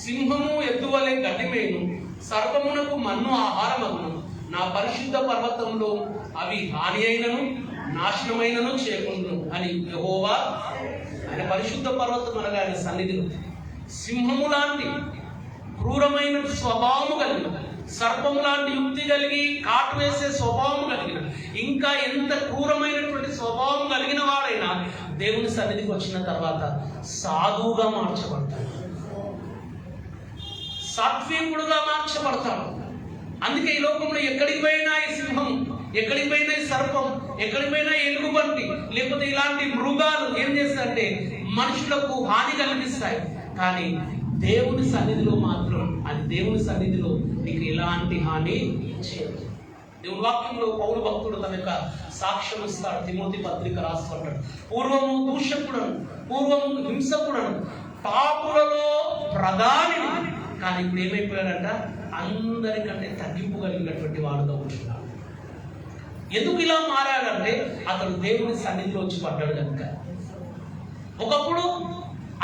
సింహము ఎద్దు వలె గడ్డి మేయును, సర్పమునకు మన్ను ఆహారమగును, నా పరిశుద్ధ పర్వతంలో అవి హాని అయినను నాశనమైనను చేయకుండును అని యెహోవా. ఆయన పరిశుద్ధ పర్వతం అనగా ఆయన సన్నిధిలో సింహము లాంటి క్రూరమైన స్వభావము కలిగిన, సర్పము లాంటి యుక్తి కలిగి కాటు వేసే స్వభావం కలిగిన, ఇంకా ఎంత క్రూరమైనటువంటి స్వభావం కలిగిన వాడైనా దేవుని సన్నిధికి వచ్చిన తర్వాత సాధువుగా మార్చబడతాడు, సాత్వికుడుగా మార్చబడతాడు. అందుకే ఈ లోకంలో ఎక్కడికి పోయినా ఈ సింహం, ఎక్కడికి పోయినా ఈ సర్పం, ఎక్కడికి పోయినా ఎలుగుబంటి, లేకపోతే ఇలాంటి మృగాలు ఏం చేస్తాయంటే మనుషులకు హాని కలిగిస్తాయి. కానీ దేవుని సన్నిధిలో మాత్రం, అది దేవుని సన్నిధిలో నీకు ఎలాంటి హాని చేయదు. దేవుని వాక్యంలో పౌలు భక్తుడు తన యొక్క సాక్ష్యం ఇస్తాడు. తిమోతి పత్రిక రాస్తుంటాడు, పూర్వము దూషకుడను, పూర్వము హింసకుడను, పాపులలో ప్రధానిని, కానీ ఇప్పుడు ఏమైపోయాడంట, అందరికంటే తగ్గింపు కలిగినటువంటి వాడుగా ఉంటున్నాడు. ఎందుకు ఇలా మారాడంటే అతడు దేవుని సన్నిధిలో వచ్చి పడ్డాడు కనుక. ఒకప్పుడు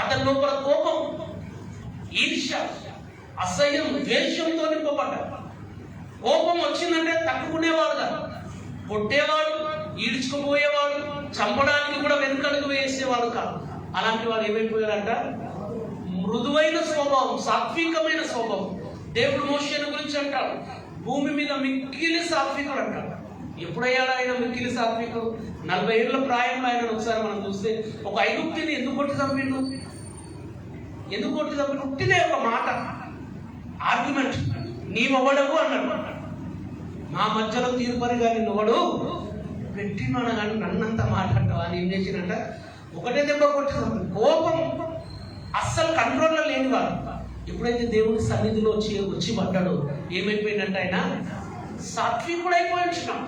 అతని లోపల కోపం, ఈర్ష్య, అసహ్యం, ద్వేషంతో నింపబడ్డాడు. కోపం వచ్చిందంటే తట్టుకునేవాడు కాదు, కొట్టేవాడు, ఈడ్చుకుపోయేవాడు, చంపడానికి కూడా వెనుకడుగు వేసేవాడు కాదు. అలాంటి వాడు ఏమైపోయాడంట, మృదువైన స్వభావం, సాత్వికమైన స్వభావం. దేవుడు మోషేను గురించి అంటాడు, భూమి మీద మిక్కిలి సాత్వికుడు అంటాడు. ఎప్పుడయ్యాడు ఆయన మిక్కిలి సాత్వికుడు? 40 ఏళ్ల ప్రాయంలో ఆయన ఒకసారి మనం చూస్తే ఒక ఐగుప్తిని ఎందుకు కొట్టి చంపిండు? ఎందుకు కొట్టి చంపిండు? ఉట్టినే ఒక మాట, ఆర్గ్యుమెంట్, నీవెవడవు అన్నాడు. మా మధ్యలో తీర్పరిగా నిన్నొవడు పెట్టినాడు, కానీ నన్నంత మాట అంటావా అని ఏం చేసినట్ట, ఒకటే దెబ్బ కొట్టిన కోపం అస్సలు కంట్రోల్లో లేనివాడు ఎప్పుడైతే దేవుని సన్నిధిలో వచ్చి పడ్డాడో ఏమైపోయిందంటే ఆయన సాత్వికుడైపోయి ఉంటున్నాం,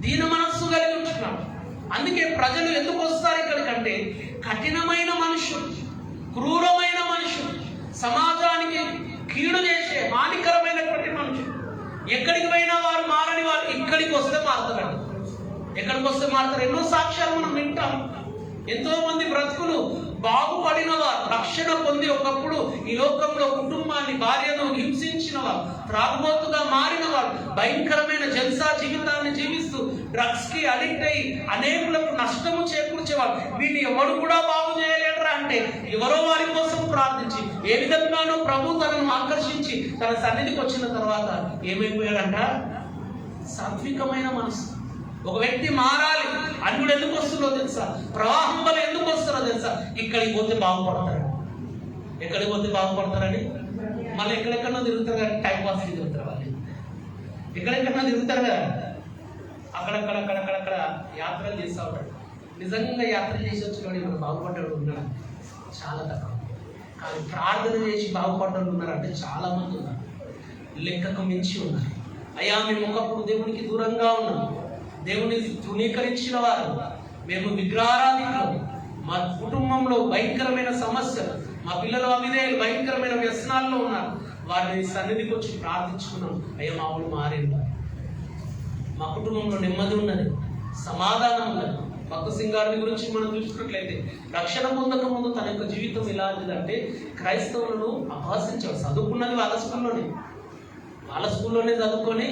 దీన మనస్సు కలిగి ఉంటున్నాం. అందుకే ప్రజలు ఎందుకు వస్తారు ఇక్కడికంటే కఠినమైన మనుషులు, క్రూరమైన మనుషులు, సమాజానికి కీడు చేసే హానికరమైనటువంటి మనుషులు. ఎక్కడికి పోయినా వారు మారని వారు ఇక్కడికి వస్తే మారుతారండి. ఎక్కడికి వస్తే మారుతారు? ఎన్నో సాక్ష్యాలు మనం వింటాం. ఎంతో మంది బ్రతుకులు బాగుపడిన వారు, రక్షణ పొంది ఒకప్పుడు ఈ లోకంలో కుటుంబాన్ని, భార్యను హింసించిన వారు, త్రాగుబోతుగా మారిన వారు, భయంకరమైన జల్సా జీవితాన్ని జీవిస్తూ డ్రగ్స్ కి అడిక్ట్ అయ్యి అనేకులకు నష్టము చేకూర్చేవారు. వీటిని ఎవరు కూడా బాగు చేయలేడరా అంటే ఎవరో వారి కోసం ప్రార్థించి ఏ విధంగానో ప్రభు తనను ఆకర్షించి తన సన్నిధికి వచ్చిన తర్వాత ఏమైపోయాడంట? సాత్వికమైన మనసు. ఒక వ్యక్తి మారాలి, అన్యుడు ఎందుకు వస్తుందో తెలుసా? ప్రవాహం వల్ల ఎందుకు వస్తారో తెలుసా? ఇక్కడికి పోతే బాగుపడతారు. ఎక్కడికి పోతే బాగుపడతారని మళ్ళీ ఎక్కడెక్కడో తిరుగుతారు కదా, టైం పాస్ తిరుగుతారు వాళ్ళు. ఎక్కడెక్కడో తిరుగుతారు కదా, అక్కడక్కడ యాత్రలు చేస్తూ ఉంటాడు. నిజంగా యాత్ర చేసి వచ్చిన ఇప్పుడు బాగుపడ్డాడు ఉన్నాడు చాలా తక్కువ. కానీ ప్రార్థన చేసి బాగుపడ్డాడు ఉన్నారంటే చాలా మంది ఉన్నారు, లెక్కకు మించి ఉన్నారు. అయ్యా మేము ఒకప్పుడు దేవునికి దూరంగా ఉన్నాం, దేవుని తృణీకరించిన వారు, మేము విగ్రహారాధికులు, మా కుటుంబంలో భయంకరమైన సమస్యలు, మా పిల్లలు అవిధేయులు భయంకరమైన వ్యసనాల్లో ఉన్నారు. వారిని సన్నిధికి వచ్చి ప్రార్థించుకున్నాం. అయ్యా మా ఊళ్ళు మారింది, మా కుటుంబంలో నెమ్మది ఉన్నది, సమాధానం ఉన్నది. భక్త సింగారి గురించి మనం చూసుకున్నట్లయితే రక్షణ పొందక ముందు తన యొక్క జీవితం ఎలాంటిదంటే క్రైస్తవులను అపహసించారు. చదువుకున్నది వాళ్ళ స్కూల్లోనే చదువుకొని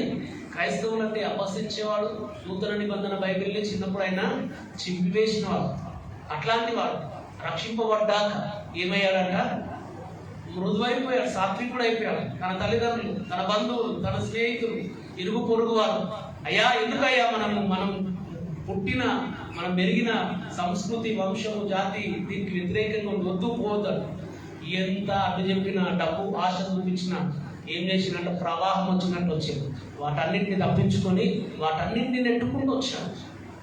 క్రైస్తవులు అంటే అపహసించేవాడు. నూతన నిబంధన బైబిల్ని చిన్నప్పుడు ఆయన చింపివేసినవాడు. అట్లాంటి వాడు రక్షింపబడ్డాక ఏమయ్యాడంట? మృదువైపోయాడు, సాత్వికుడు అయిపోయాడు. తన తల్లిదండ్రులు, తన బంధువులు, తన స్నేహితులు, ఇరుగు పొరుగు వారు, అయ్యా ఎందుకయ్యా మనం పుట్టిన మనం పెరిగిన సంస్కృతి, వంశము, జాతి దీనికి వ్యతిరేకంగా వద్దు పోవద్దు. ఎంత అడ్డు చెప్పిన, డబ్బు ఆశ చూపించిన ఏం చేసినట్టు ప్రవాహం వచ్చినట్టు వచ్చేది. వాటన్నింటిని తప్పించుకొని వాటన్నింటిని నెట్టుకుంటూ వచ్చాడు.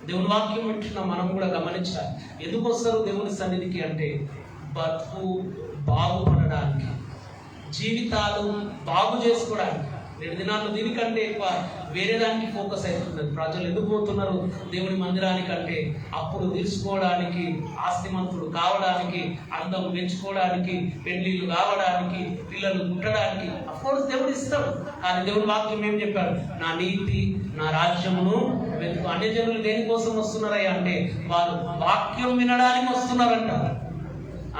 దేవుని వాక్యం వింటున్నా మనం కూడా గమనించాలి. ఎందుకు వస్తారు దేవుని సన్నిధికి అంటే బతుకు బాగుపడడానికి, జీవితాలు బాగు చేసుకోవడానికి. 2 దినాల్లో దీనికంటే ఎక్కువ వేరే దానికి ఫోకస్ అవుతున్నది. ప్రజలు ఎందుకు పోతున్నారు దేవుని మందిరానికి అంటే అప్పుడు తీసుకోవడానికి, ఆస్తిమంతుడు కావడానికి, అందం పెంచుకోవడానికి, పెళ్లిళ్ళు కావడానికి, పిల్లలు పుట్టడానికి. అఫ్కోర్స్ దేవుడు ఇస్తాడు. కానీ దేవుని వాక్యం ఏం చెప్పాడు? నా నీతి, నా రాజ్యమును వెతుకు. అన్ని జనులు దేనికోసం వస్తున్నారయ్యా అంటే వారు వాక్యం వినడానికి వస్తున్నారంట.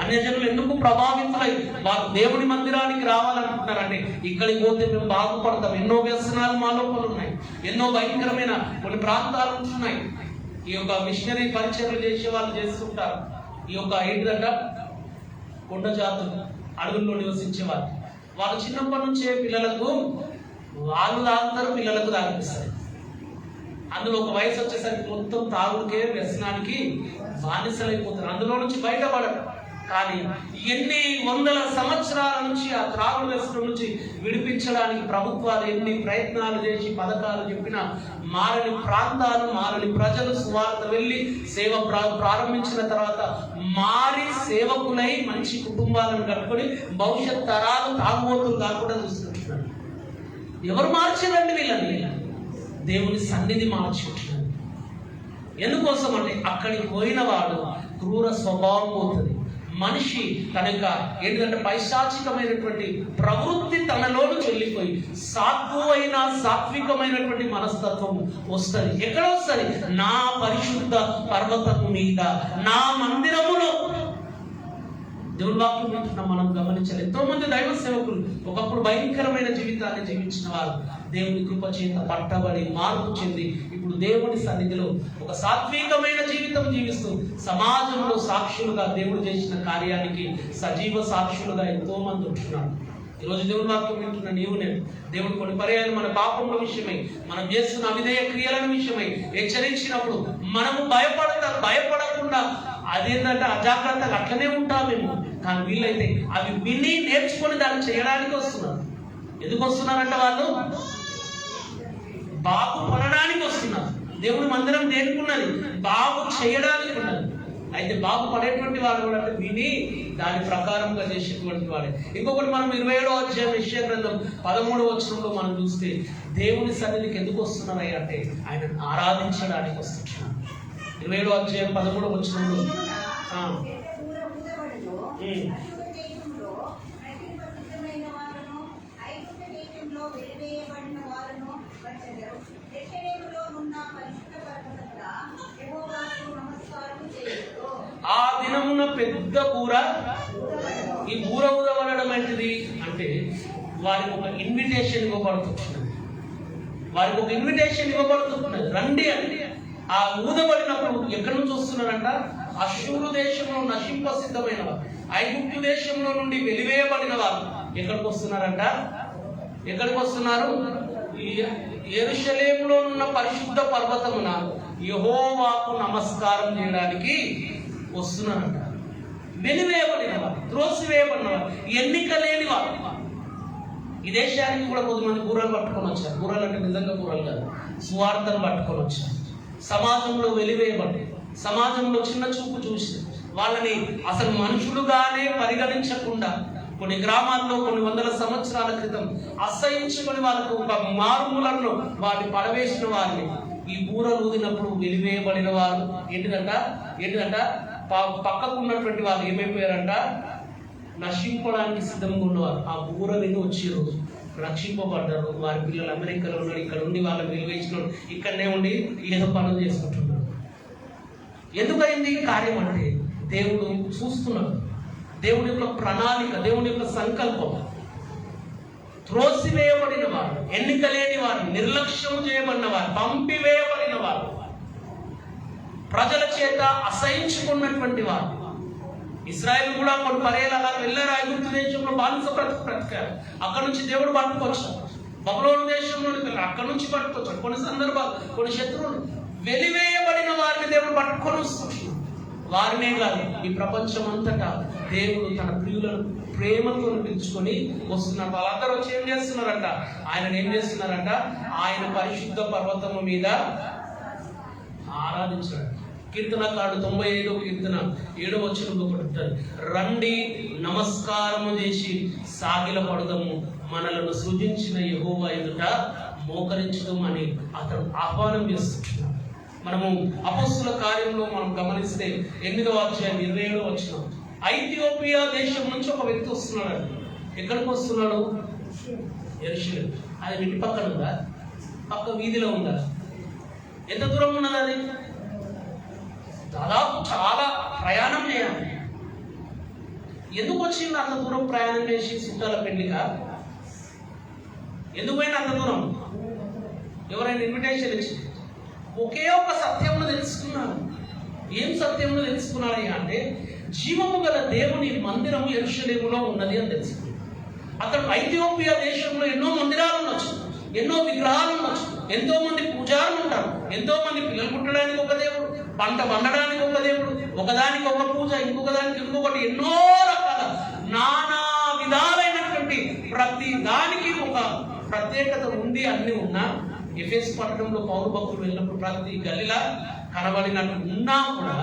అన్యజనులు ఎందుకు ప్రభావితులై వారు దేవుని మందిరానికి రావాలనుకుంటున్నారంటే ఇక్కడికి పోతే మేము బాగుపడతాం. ఎన్నో వ్యసనాలు మా లోపల ఉన్నాయి, ఎన్నో భయంకరమైన కొన్ని ప్రాంతాలు ఉంటున్నాయి. ఈ యొక్క మిషనరీ పరిచర్లు చేసే వాళ్ళు చేస్తుంటారు. ఈ యొక్క ఏంటంట కొండ జాతులు, అడవుల్లో నివసించేవారు. వాళ్ళు చిన్నప్పటి నుంచే పిల్లలకు వాళ్ళు తాగుతారు, పిల్లలకు తాగిస్తారు. అందులో ఒక వయసు వచ్చేసరికి మొత్తం తాగుడికే, వ్యసనానికి బానిసలైపోతారు. అందులో నుంచి బయటపడరు. కానీ ఎన్ని వందల సంవత్సరాల నుంచి ఆ త్రాగుడు వ్యసనం నుంచి విడిపించడానికి ప్రభుత్వాలు ఎన్ని ప్రయత్నాలు చేసి పథకాలు చెప్పినా మారని ప్రాంతాలు, మారని ప్రజలు సువార్త వెళ్ళి సేవ ప్రారంభించిన తర్వాత మారి సేవకులై మంచి కుటుంబాలను కట్టుకొని భవిష్యత్ తరాలు తాగుబోతులు కాకుండా చూసుకుంటున్నారు. ఎవరు మార్చారండి వీళ్ళని? దేవుని సన్నిధి మార్చుకుంటున్నారు. ఎందుకోసం అంటే అక్కడికి పోయిన వాడు క్రూర స్వభావం పోతుంది. మనిషి తన యొక్క ఏంటంటే పైశాచికమైనటువంటి ప్రవృత్తి తనలోను చెల్లిపోయి సాత్వికమైనటువంటి మనస్తత్వం వస్తుంది. ఎక్కడ వస్తుంది? నా పరిశుద్ధ పర్వతము మీద, నా మందిరములో. దేవుని వాక్యం వింటున్నా మనం గమనించాలి. ఎంతో మంది దైవ సేవకులు ఒకప్పుడు భయంకరమైన జీవితాన్ని జీవించిన వారు దేవుని కృప చేత పట్టబడి మార్పు చెంది ఇప్పుడు దేవుని సన్నిధిలో ఒక సాత్వికమైన జీవితం జీవిస్తూ సమాజంలో సాక్షులుగా దేవుడు చేసిన కార్యానికి సజీవ సాక్షులుగా ఎంతో మంది ఉంటున్నారు. ఈరోజు దేవుని వాక్యం వింటున్న నీవు నేను దేవుడు కొన్ని పర్యాలు మన పాపముల విషయమై, మనం చేస్తున్న అవిధేయ క్రియల విషయమై హెచ్చరించినప్పుడు మనము భయపడకుండా అదేంటంటే అజాగ్రత్తగా అట్లనే ఉంటామేమో. కానీ వీళ్ళైతే అవి విని నేర్చుకొని దాన్ని చేయడానికి వస్తున్నారు. ఎందుకు వస్తున్నారంటే వాళ్ళు బాగుపడడానికి వస్తున్నారు. దేవుని మందిరం దేనికి ఉన్నది? బాగు చేయడానికి ఉన్నది. అయితే బాగుపడేటువంటి వాడు కూడా అంటే విని దాని ప్రకారంగా చేసేటువంటి వాడే. ఇంకొకటి మనం 27వ అధ్యాయం యెషయా గ్రంథం 13వ వచనంలో మనం చూస్తే దేవుని సన్నిధికి ఎందుకు వస్తున్నారయ్యా అంటే ఆయన ఆరాధించడానికి వస్తున్నారు. 27వ అధ్యాయం 13వ వచనంలో ఆ దినమున పెద్ద బూర, ఈ బూర ఊదబడడం ఏంటిది అంటే వారికి ఒక ఇన్విటేషన్ ఇవ్వబడుతున్నది. వారికి ఒక ఇన్విటేషన్ ఇవ్వబడుతున్నది, రండి అండి. ఆ ఊదబడినప్పుడు ఎక్కడి నుంచి వస్తున్నారంట? అష్షూరు దేశంలో నశింప సిద్ధమైన వారు, ఐగుప్తు దేశంలో నుండి వెలివేయబడిన వారు ఎక్కడికి వస్తున్నారంట? ఎక్కడికి వస్తున్నారు? యెరూషలేములో ఉన్న పరిశుద్ధ పర్వతమున యెహోవాకు నమస్కారం చేయడానికి వస్తున్నారంట. వెలివేయబడిన వారు, త్రోసివేయబడిన వారు, ఎన్నిక లేని వారు. ఈ దేశానికి కూడా కొంతమంది బూరలు పట్టుకొని వచ్చారు. బూరలు అంటే నిజంగా బూరలు కాదు, సువార్తను పట్టుకొని వచ్చారు. సమాజంలో వెలివేయబడి, సమాజంలో చిన్న చూపు చూసి వాళ్ళని అసలు మనుషులుగానే పరిగణించకుండా కొన్ని గ్రామాల్లో కొన్ని వందల సంవత్సరాల క్రితం అసహించుకొని వాళ్ళకు ఒక మారుమూలను వారిని పడవేసిన వారిని ఈ బూరలు ఊదినప్పుడు వెలివేయబడిన వారు ఏంటిదంట పక్కకు ఉన్నటువంటి వాళ్ళు ఏమైపోయారంట? నశింపడానికి సిద్ధంగా ఉన్నవారు. ఆ బూర విని వచ్చారు, రక్షింపబడ్డారు. వారి పిల్లలు అమెరికాలో ఉన్నారు, ఇక్కడ ఉండి వాళ్ళని వెలివేసిన ఇక్కడనే ఉండి ఏదో పనులు చేసుకుంటున్నారు. ఎందుకైంది కార్యం అంటే దేవుడు చూస్తున్నాడు. దేవుని యొక్క ప్రణాళిక, దేవుని యొక్క సంకల్పం. త్రోసివేయబడిన వారు, ఎన్నిక లేని వారు, నిర్లక్ష్యం చేయబడిన వారు, పంపివేయబడిన వారు, ప్రజల చేత అసహించుకున్నటువంటి వారు. ఇశ్రాయేలు కూడా కొన్ని పర్యాలు వెళ్ళారు. ఐగుప్తు దేశంలో బానిస బ్రతికారు. అక్కడ నుంచి దేవుడు పట్టుకొచ్చాడు. బబులోను దేశంలోకి వెళ్ళారు, అక్కడ నుంచి పట్టుకొచ్చాడు. కొన్ని సందర్భాలు, కొన్ని శత్రువులు వెలివేయబడిన వారిని దేవుడు పట్టుకొని వస్తున్నాడు. వారినే కాదు, ఈ ప్రపంచం అంతటా దేవుడు తన ప్రియులను ప్రేమతో పిలుచుకొని వస్తున్నారు. వాళ్ళందరూ వచ్చి ఏం చేస్తున్నారంట? ఆయన ఏం చేస్తున్నారంట? ఆయన పరిశుద్ధ పర్వతము మీద ఆరాధించాడు. కీర్తనకారుడు 95వ కీర్తన 7వ వచనంలో ఒకటి ఉంటుంది, రండి నమస్కారము చేసి సాగిల పడదము, మనలను సృజించిన యెహోవా ఎదుట మోకరించడం అని అతడు ఆహ్వానం చేస్తున్నాడు. మనము అపొస్తలుల కార్యంలో మనం గమనిస్తే 8వ అధ్యాయం 27వ వచనం, ఐథియోపియా దేశం నుంచి ఒక వ్యక్తి వస్తున్నాడు. ఎక్కడికి వస్తున్నాడు? యెరూషలేము. అది ఇంటి పక్కన ఉందా? పక్క వీధిలో ఉందా? ఎంత దూరం ఉన్నది అది? దాదాపు చాలా ప్రయాణం చేయాలి. ఎందుకు వచ్చింది అంత దూరం ప్రయాణం చేసి? చుట్టాల పెళ్లిక? ఎందుకు పోయినా అంత దూరం? ఎవరైనా ఇన్విటేషన్ ఇచ్చింది? ఒకే ఒక సత్యమును తెలుసుకున్నాను. ఏం సత్యమును తెలుసుకున్నాడు అంటే జీవము గల దేవుని మందిరము యెరూషలేములో ఉన్నది అని తెలుసుకున్నాడు. అతడు ఐథియోపియా దేశంలో ఎన్నో మందిరాలు ఉండొచ్చు, ఎన్నో విగ్రహాలు ఉండొచ్చు, ఎంతో మంది పూజారులు ఉంటారు, ఎంతో మంది పిల్లలు పుట్టడానికి ఒక దేవుడు, పంట పండడానికి ఒక దేవుడు, ఒకదానికి ఒక పూజ, ఇంకొక దానికి ఇంకొకటి, ఎన్నో రకాల నానా విధాలైనటువంటి ప్రతి దానికి ఒక ప్రత్యేకత ఉంది. అన్ని ఉన్నా ఎఫెసు పట్టణంలో పౌరు భక్తులు వెళ్ళినప్పుడు ప్రతి గల్లీలా కనబడినట్టు ఉన్నా కూడా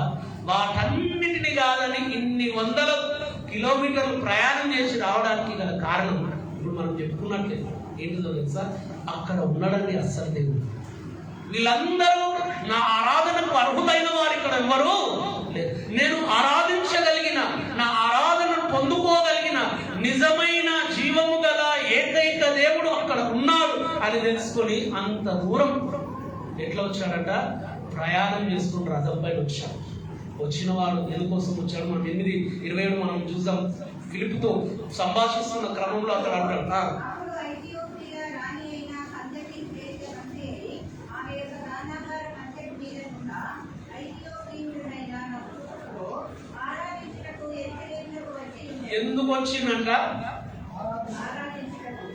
వాటన్నిటిని కాదని ఇన్ని వందల కిలోమీటర్లు ప్రయాణం చేసి రావడానికి గల కారణం ఇప్పుడు మనం చెప్పుకున్నట్లే ఏంటిదో తెలుసా? అక్కడ ఉన్నాడండి అస్సలు దేవుడు. వీళ్ళందరూ నా ఆరాధనకు అర్హులైన వారు ఇక్కడ ఎవరు లేదు. నేను ఆరాధించగలిగిన, నా ఆరాధనను పొందుకోగలిగిన నిజమైన జీవము గల ఏకైక దేవుడు అక్కడ ఉన్నాడు అని తెలుసుకొని అంత దూరం ఎట్లా వచ్చాడంట? ప్రయాణం చేసుకుని రథం పైన వచ్చాడు. వచ్చిన వాడు ఎందుకోసం వచ్చాడు? మనం 8:27 మనం చూద్దాం. ఫిలిప్పుతో సంభాషిస్తున్న క్రమంలో అక్కడ అంటాడు, ఎందుకు వచ్చిందంట?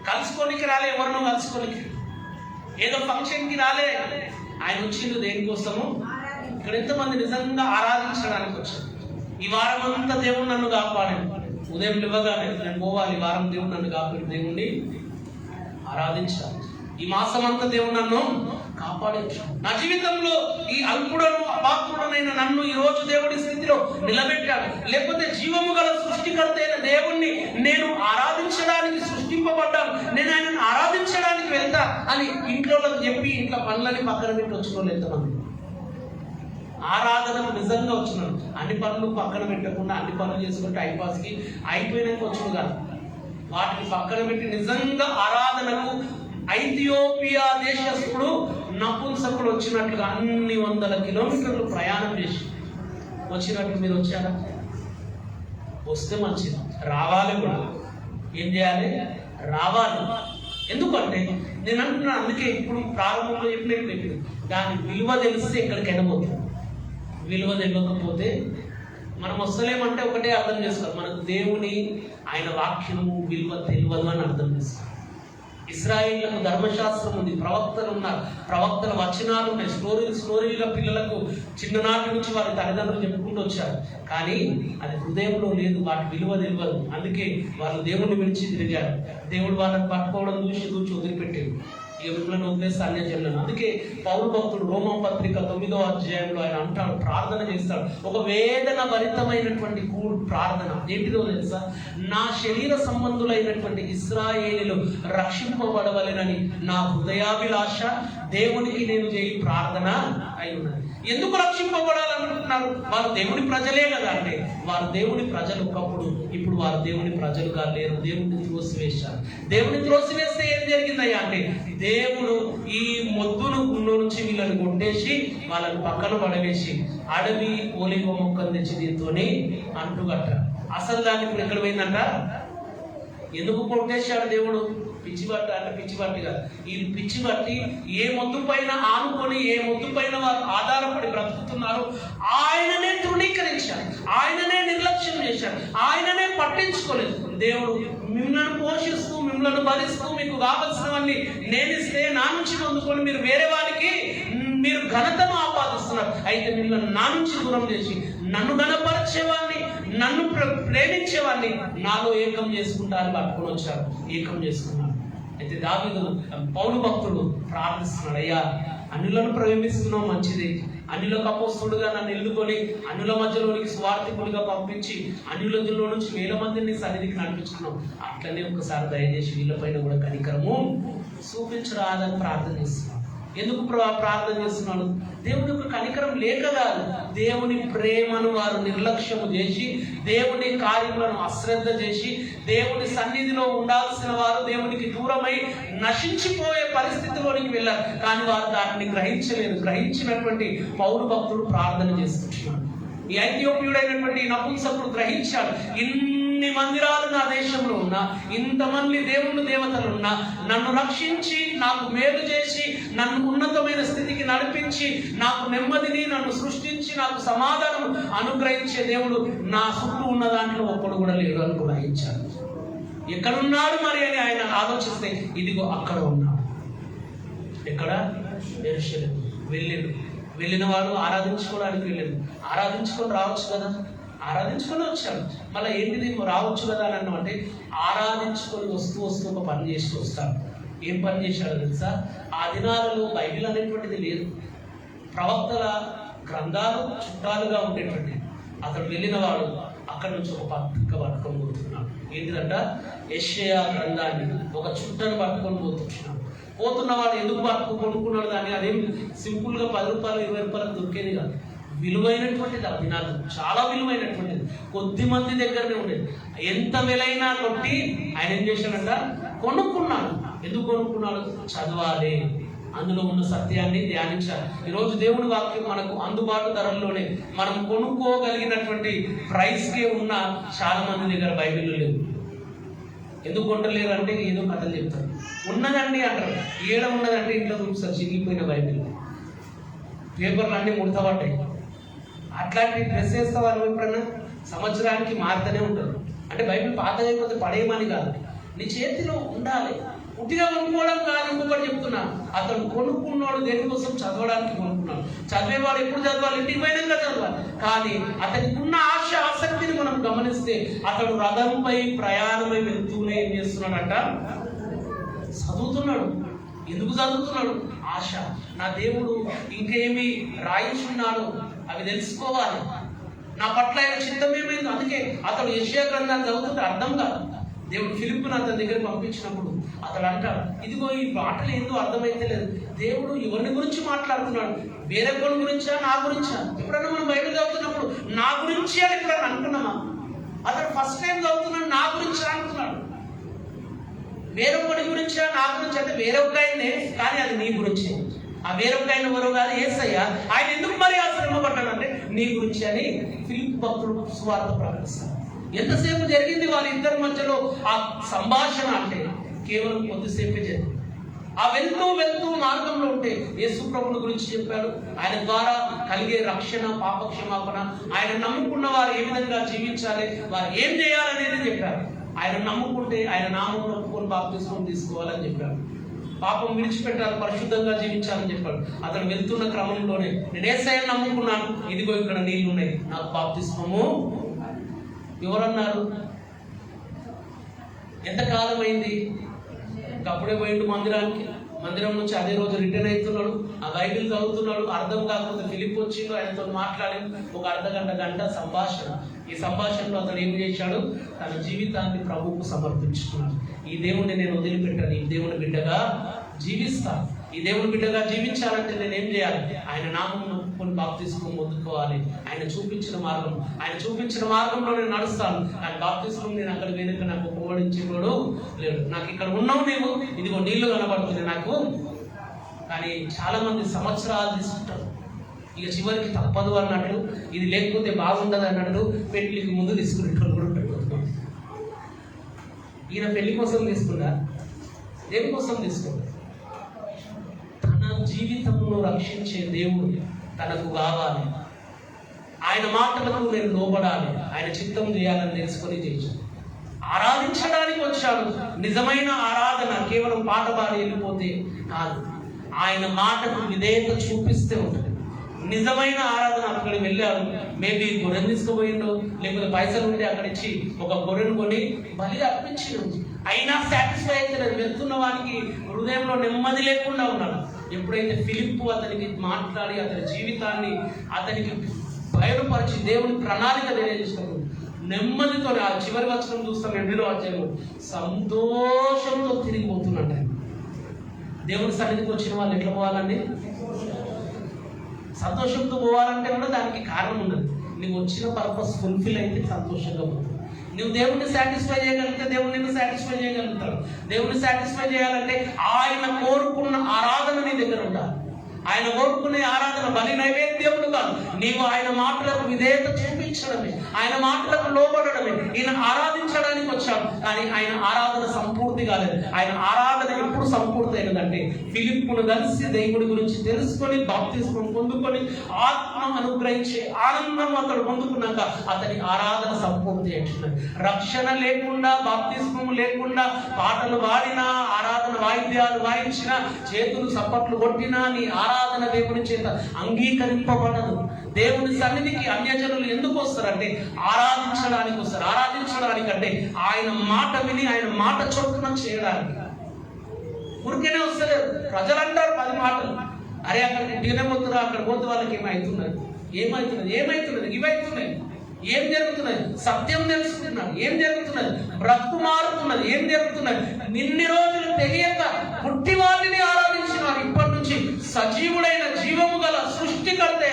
కలుసుకోనికి రాలే, ఎవరినో కలుసుకోనికి, ఏదో ఫంక్షన్కి రాలే. ఆయన వచ్చింది దేనికోసము? ఇక్కడ ఎంతమంది నిజంగా ఆరాధించడానికి వచ్చారు. ఈ వారం అంతా దేవుడు నన్ను కాపాడాడు, ఉదయం ఇవ్వగానే నేను పోవాలి, ఈ వారం దేవుడు నన్ను కాపాడు, దేవుణ్ణి ఆరాధించాలి. ఈ మాసం అంతా దేవుడు నన్ను కాపాడించాడు. నా జీవితంలో ఈ అల్పుడను అపాత్రుడనే దాసుడనైన నన్ను ఈ రోజు దేవుడి స్థితిలో నిలబెట్టాడు. లేకపోతే జీవము గల సృష్టికర్త అయిన దేవుణ్ణి నేను ఆరాధించడానికి సృష్టింపబడ్డాను, నేను ఆయనను ఆరాధించడానికి వెళ్తా అని ఇంట్లో చెప్పి ఇంట్లో పనులని పక్కన పెట్టి వచ్చిన వాళ్ళు ఎంతమంది? ఆరాధనకు నిజంగా వచ్చినాడు. అన్ని పనులు పక్కన పెట్టకుండా అన్ని పనులు చేసుకుని టైంపాస్కి అయిపోయినాక వచ్చుడు కాదు, వాటిని పక్కన పెట్టి నిజంగా ఆరాధనకు ఐథియోపియా దేశస్థుడు నపుంసకుడు వచ్చినట్లుగా అన్ని 100 కిలోమీటర్లు ప్రయాణం చేసి వచ్చినట్లు మీరు వచ్చారా? వస్తే మంచిది, రావాలి కూడా. ఏం చేయాలి? రావాలి. ఎందుకంటే నేను అంటున్నాను, అందుకే ఇప్పుడు ప్రారంభంలో చెప్పినట్టు దాని విలువ తెలిస్తే ఎక్కడికైనా పోతుంది. విలువ తెలియకపోతే మనం వస్తలేమంటే ఒకటే అర్థం చేసుకోవాలి, మనకు దేవుని ఆయన వాక్యము విలువ తెలియదు అని అర్థం చేసుకోవాలి. ఇశ్రాయేళ్లకు ధర్మశాస్త్రం ఉంది, ప్రవక్తలు ఉన్నారు, ప్రవక్తల వచనాలు ఉన్నాయి, స్టోరీలుగా పిల్లలకు చిన్ననాటి నుంచి వారి తల్లిదండ్రులు చెప్పుకుంటూ వచ్చారు. కానీ అది హృదయంలో లేదు, వాటి విలువ తెలియదు. అందుకే వాళ్ళు దేవుడిని విడిచి తిరిగారు. దేవుడు వాళ్ళని పట్టుకోవడం చూసి వదిలిపెట్టాడు. మిమ్మల్ని వదిలేస్తే అన్యజనులను. అందుకే పౌలు భక్తుడు రోమా పత్రిక 9వ అధ్యాయంలో ఆయన అంటాడు, ప్రార్థన చేస్తాడు, ఒక వేదన భరితమైనటువంటి ప్రార్థన. ఏంటిదో తెలుసా? నా శరీర సంబంధులైనటువంటి ఇశ్రాయేలీలు రక్షింపబడవలెనని నా హృదయాభిలాష, దేవునికి నేను చేయి ప్రార్థన అయి ఉన్నది. ఎందుకు రక్షింపబడాలనుకుంటున్నారు? వారు దేవుని ప్రజలే కదా. అంటే వారు దేవుని ప్రజలు ఒకప్పుడు, ఇప్పుడు వారు దేవుని ప్రజలుగా లేరు, దేవుడిని త్రోసివేశారు. దేవుని త్రోసివేస్తే ఏం జరిగిందయ్యా అంటే దేవుడు ఈ మొద్దును నుంచి వీళ్ళని కొట్టేసి వాళ్ళని పక్కన పడవేసి అడవి ఓలివ మొక్కలు తెచ్చి దీంతోని అంటుగట్టారు. అసలు దాన్ని ఇప్పుడు ఎక్కడ పోయిందంట? ఎందుకు కొట్టేశాడు దేవుడు? పిచ్చి బట్ట అంటే పిచ్చి బట్టి కాదు, ఈ పిచ్చి బట్టి ఏ మొద్దు పైన ఆనుకొని ఏ మొద్దు పైన వారు ఆధారపడి బ్రతుకుతున్నారు ఆయననే తృణీకరించారు, ఆయననే నిర్లక్ష్యం చేశారు, ఆయననే పట్టించుకోలేదు. దేవుడు మిమ్మల్ని పోషిస్తూ మిమ్మల్ని భరిస్తూ మీకు కావలసినవన్నీ నేనిస్తే నా నుంచి పొందుకొని మీరు వేరే వారికి మీరు ఘనతను ఆపాదిస్తున్నారు. అయితే మిమ్మల్ని నా నుంచి దూరం చేసి నన్ను ఘనపరిచేవాడిని, నన్ను ప్రేమించేవాడిని నాలో ఏకం చేసుకుంటారని పట్టుకొని వచ్చారు, ఏకం చేసుకున్నారు. అయితే దావీదు పౌలు భక్తుడు ప్రార్థిస్తున్నాడు, అయ్యా అన్యులను ప్రేమిస్తున్నావు మంచిది, అన్యులకు అపోస్తుడుగా నన్ను ఎన్నుకొని అన్యుల మధ్యలోనికి స్వార్థికుడిగా పంపించి అన్యులలో నుంచి 1000 మందిని సన్నిధికి నడిపించుకున్నాం. అట్లనే ఒకసారి దయచేసి వీళ్ళపైన కూడా కనికరము చూపించరాదని ప్రార్థన చేస్తున్నాడు. ఎందుకు ప్రార్థన చేస్తున్నాడు? దేవుని యొక్క కనికరం లేక కాదు, దేవుని ప్రేమను వారు నిర్లక్ష్యము చేసి, దేవుని కార్యములను అశ్రద్ధ చేసి, దేవుని సన్నిధిలో ఉండాల్సిన వారు దేవునికి దూరమై నశించిపోయే పరిస్థితిలోనికి వెళ్ళారు. కానీ వారు దానిని గ్రహించలేదు. గ్రహించినటువంటి పౌలు భక్తుడు ప్రార్థన చేస్తున్నాడు. ఈ ఐథియోపియుడైనటువంటి నపుంసకుడు గ్రహించాడు, ఇన్ని మందిరాలు నా దేశంలో ఉన్నా, ఇంతమంది దేవుని దేవతలు ఉన్నా, నన్ను రక్షించి నాకు మేలు చేసి నన్ను ఉన్నతమైన స్థితికి నడిపించి నాకు నెమ్మదిని నన్ను సృష్టించి నాకు సమాధానం అనుగ్రహించే దేవుడు నా చుట్టూ ఉన్న దాంట్లో ఒక్కడు కూడా లేడు అని గ్రహించాడు. ఎక్కడున్నాడు మరి అని ఆయన ఆలోచిస్తే ఇదిగో అక్కడ ఉన్నాడు. ఎక్కడ? యెరూషలేము వెళ్ళిన వాడు ఆరాధించుకోవడానికి వెళ్ళాడు. ఆరాధించుకొని రావచ్చు కదా, ఆరాధించుకొని వచ్చాడు. మళ్ళీ ఏంటిది రావచ్చు కదా అని అన్నాం అంటే ఆరాధించుకొని వస్తూ ఒక పని చేసి వస్తాడు. ఏం పని చేశాడో తెలుసా? ఆ దినాలలో బైబిల్ అనేటువంటిది లేదు, ప్రవక్తల గ్రంథాలు చుట్టాలుగా ఉండేటువంటి అతడు వెళ్ళిన వాడు అక్కడి నుంచి ఒక పత్రిక పట్టుకొని పోతున్నాడు. ఏంటిదంట? యెషయా గ్రంథాన్ని ఒక చుట్టను పట్టుకొని పోతున్నవాడు ఎందుకు కొనుక్కున్నాడు దాన్ని? అదేం సింపుల్గా 10 రూపాయలు 20 రూపాయలకు దొరికేది కాదు, విలువైనటువంటిది. ఆ దినాలు చాలా విలువైనటువంటిది, కొద్ది మంది దగ్గరనే ఉండేది. ఎంత వెలైనా కొట్టి ఆయన ఏం చేశాడంట? కొనుక్కున్నాడు. ఎందుకు కొనుక్కున్నాడు? చదవాలి, అందులో ఉన్న సత్యాన్ని ధ్యానించాలి. ఈరోజు దేవుడి వాక్యం మనకు అందుబాటు ధరల్లోనే మనం కొనుక్కోగలిగినటువంటి ప్రైస్కే ఉన్న చాలా మంది దగ్గర బైబిల్ లేవు. ఎందుకు కొంటలేరు అంటే ఏదో కథలు చెప్తారు. ఉన్నదండి అంటారు, ఏడ ఉన్నదంటే ఇంట్లో చూపిస్తారు చిరిగిపోయిన బైబిల్, పేపర్లు అన్నీ ముడతపడ్డాయి. అట్లాంటి డ్రెస్ వేస్తే వాళ్ళు ఎప్పుడన్నా సంవత్సరానికి మారుతూనే ఉంటారు. అంటే బైబిల్ పాతగా అయిపోతే పడేయమని కాదు, నీ చేతిలో ఉండాలి. ఉట్టిగా కొనుక్కోవడం కాదు. ఇంకొకటి చెప్తున్నా, అతను కొనుక్కున్నాడు దేనికోసం? చదవడానికి కొనుక్కున్నాడు. చదివేవాడు ఎప్పుడు చదవాలి? ఇంటికి పోయినాక చదవాలి. కానీ అతనికి ఉన్న ఆసక్తిని మనం గమనిస్తే అతడు రథంపై ప్రయాణమై వెళ్తూనే ఏం చేస్తున్నాడంట? చదువుతున్నాడు. ఎందుకు చదువుతున్నాడు? ఆశ. నా దేవుడు ఇంకేమి రాయించున్నాడు అవి తెలుసుకోవాలి, నా పట్ల ఆయన చిత్తం ఏమైంది. అందుకే అతడు యెషయా గ్రంథాన్ని చదువుతుంటే అర్థం కాదు. దేవుడు ఫిలిప్పును అతని దగ్గర పంపించినప్పుడు అతడు అంటాడు, ఇదిగో ఈ మాటలు ఎందుకు అర్థమైతే లేదు, దేవుడు ఎవరిని గురించి మాట్లాడుతున్నాడు, వేరే కొన్ని గురించా నా గురించా? ఎప్పుడన్నా మనం బైబిల్ చదువుతున్నప్పుడు నా గురించి అని ఎప్పుడన్నా అనుకున్నామా? అతడు ఫస్ట్ టైం చదువుతున్నాడు, నా గురించి అంటున్నాడు. వేరొకటి గురించా నా గురించి అంటే వేరొక ఆయనే, కానీ అది నీ గురించి. ఆ వేరొక ఆయన ఎవరో కాదు, యేసయ్య. ఆయన ఎందుకు మరి ఆ శ్రమ పడ్డాడంటే నీ గురించి అని ఫిలిప్పు భక్తుడు సువార్త ప్రకటిస్తాడు. ఎంతసేపు జరిగింది వాళ్ళిద్దరి మధ్యలో ఆ సంభాషణ అంటే కేవలం కొద్దిసేపే జరిగింది. ఆ వెళ్తూ మార్గంలో ఉంటే యేసు ప్రభువుని గురించి చెప్పాడు. ఆయన ద్వారా కలిగే రక్షణ, పాప క్షమాపణ, ఆయన నమ్ముకున్న వారు ఏ విధంగా జీవించాలి, వారు ఏం చేయాలనేది చెప్పారు. ఆయన నమ్ముకుంటే ఆయన నామం నమ్ముకొని బాప్తిస్మం తీసుకోవాలని చెప్పాడు. పాపం విడిచిపెట్టాలి, పరిశుద్ధంగా జీవించాలని చెప్పాడు. అతను వెళ్తున్న క్రమంలోనే నేను యేసయ్యను నమ్ముకున్నాను, ఇదిగో ఇక్కడ నీళ్లు ఉన్నాయి, నాకు బాప్తిస్మము. ఎవరన్నారు? ఎంతకాలం అయింది? అప్పుడే పోయిండు మందిరం నుంచి అదే రోజు రిటర్న్ అవుతున్నాడు. ఆ బైబిల్ చదువుతున్నాడు. అర్థం కాకపోతే ఫిలిప్ వచ్చిండు, ఆయనతో మాట్లాడి ఒక గంట సంభాషణ. ఈ సంభాషణలో అతను ఏం చేశాడు? తన జీవితాన్ని ప్రభువుకు సమర్పించుకున్నాడు. ఈ దేవుణ్ణి నేను వదిలిపెట్టాను, ఈ దేవుని బిడ్డగా జీవిస్తాను. ఈ దేవుని బిడ్డగా జీవించాలంటే నేను ఏం చేయాలి? ఆయన నామం నమ్ముకొని బాప్తిస్మం పొందుకోవాలి. ఆయన చూపించిన మార్గంలో నేను నడుస్తాను. ఆయన బాప్తిస్మం నేను అక్కడ వెనుక నాకు పొగడించేవాడు లేడు. నాకు ఇక్కడ ఉన్నావు నీవు, ఇదిగో నీళ్లు కనబడుతుంది నాకు. కానీ చాలా మంది సంవత్సరాలు తీసుకుంటారు, ఇక చివరికి తప్పదు అన్నట్లు, ఇది లేకపోతే బాగుండదు అన్నట్టు పెళ్లికి ముందు తీసుకునేటోళ్ళు కూడా ఉంటారు. ఈయన పెళ్లి కోసం తీసుకున్నా, దేని కోసం తీసుకున్నా? తన జీవితంలో రక్షించే దేవుడు తనకు కావాలి, ఆయన మాటలకు నేను లోబడాలి, ఆయన చిత్తం చేయాలని తెలుసుకొని చేశాను. ఆరాధించడానికి వచ్చాడు. నిజమైన ఆరాధన కేవలం పాట పాడి వెళ్ళిపోతే కాదు, ఆయన మాటకు విధేయత చూపిస్తే ఉంటుంది. నిజమైన ఆరాధన. అక్కడికి వెళ్ళారు, మేబీ గొర్రెను తీసుకుపోయిండు, లేకపోతే పైసలు ఉంటే అక్కడ ఇచ్చి ఒక గొర్రెను కొని బలి అర్పించిండు. అయినా సాటిస్ఫై అయితే వెళ్తున్న వానికి హృదయంలో నెమ్మది లేకుండా ఉన్నాడు. ఎప్పుడైతే ఫిలిప్పు అతనికి మాట్లాడి అతని జీవితాన్ని అతనికి బయలుపరిచి దేవుని ప్రణాళిక తెలియజేసినప్పుడు నెమ్మదితో, ఆ చివరి వచనం చూస్తాం 8వ అధ్యాయంలో, సంతోషంతో తిరిగి పోతున్నట్టు. దేవుని సన్నిధికి వచ్చిన వాళ్ళు ఎట్లా పోవాలండి? సంతోషంతో పోవాలంటే కూడా దానికి కారణం ఉన్నది. నువ్వు వచ్చిన పర్పస్ ఫుల్ఫిల్ అయితే సంతోషంగా పోతుంది. నువ్వు దేవుణ్ణి సాటిస్ఫై చేయగలిగితే దేవుడు నిన్ను సాటిస్ఫై చేయగలుగుతాడు. దేవుణ్ణి సాటిస్ఫై చేయాలంటే ఆయన కోరుకున్న ఆరాధన నీ దగ్గర ఉండాలి. ఆయన కోరుకునే ఆరాధన బలి నైవేద్యములు కాదు, నీవు ఆయన మాటలకు విధేయత చూపించడమే, ఆయన మాటలకు లోబడడమే. ఈయన ఆరాధించడానికి వచ్చాడు, కానీ ఆయన ఆరాధన సంపూర్తి కాలేదు. ఆయన ఆరాధన ఎప్పుడు సంపూర్తి అయినదంటే ఫిలిప్పును కలిసి దేవుడి గురించి తెలుసుకొని బాప్తిస్మం పొందుకొని ఆత్మ అనుగ్రహించే ఆనందం అతడు పొందుకున్నాక అతని ఆరాధన సంపూర్తి అవుతున్నది. రక్షణ లేకుండా, బాప్తిస్మం లేకుండా పాటలు పాడినా, ఆరాధన వాయిద్యాలు వాయించినా, చేతులు సప్పట్లు కొట్టినా నీ ఆరాధన దేవుని చేత అంగీకరింపబడదు. దేవుని సన్నిధికి అన్యజనులు ఎందుకు వస్తారంటే ఆరాధించడానికి వస్తారు. ఆరాధించడానికి అంటే ఆయన మాట విని ఆయన మాట చొప్పున చేయడానికి. ఊరికేనే వస్తలేదు. ప్రజలు అంటారు 10 మాటలు, అరే అక్కడికి తినబోతున్నా, అక్కడ పోతే వాళ్ళకి ఏమైతున్నది ఇవైతున్నాయి, ఏం జరుగుతున్నది? సత్యం తెలుసుకున్నాడు, ఏం జరుగుతున్నది? బ్రతుకు మారుతున్నది, ఏం జరుగుతున్నది? నిన్ని రోజులు తెలియక పుట్టి వాళ్ళని ఆరాధించినారు, ఇప్పటి నుంచి సజీవుడైన జీవము గల సృష్టికర్త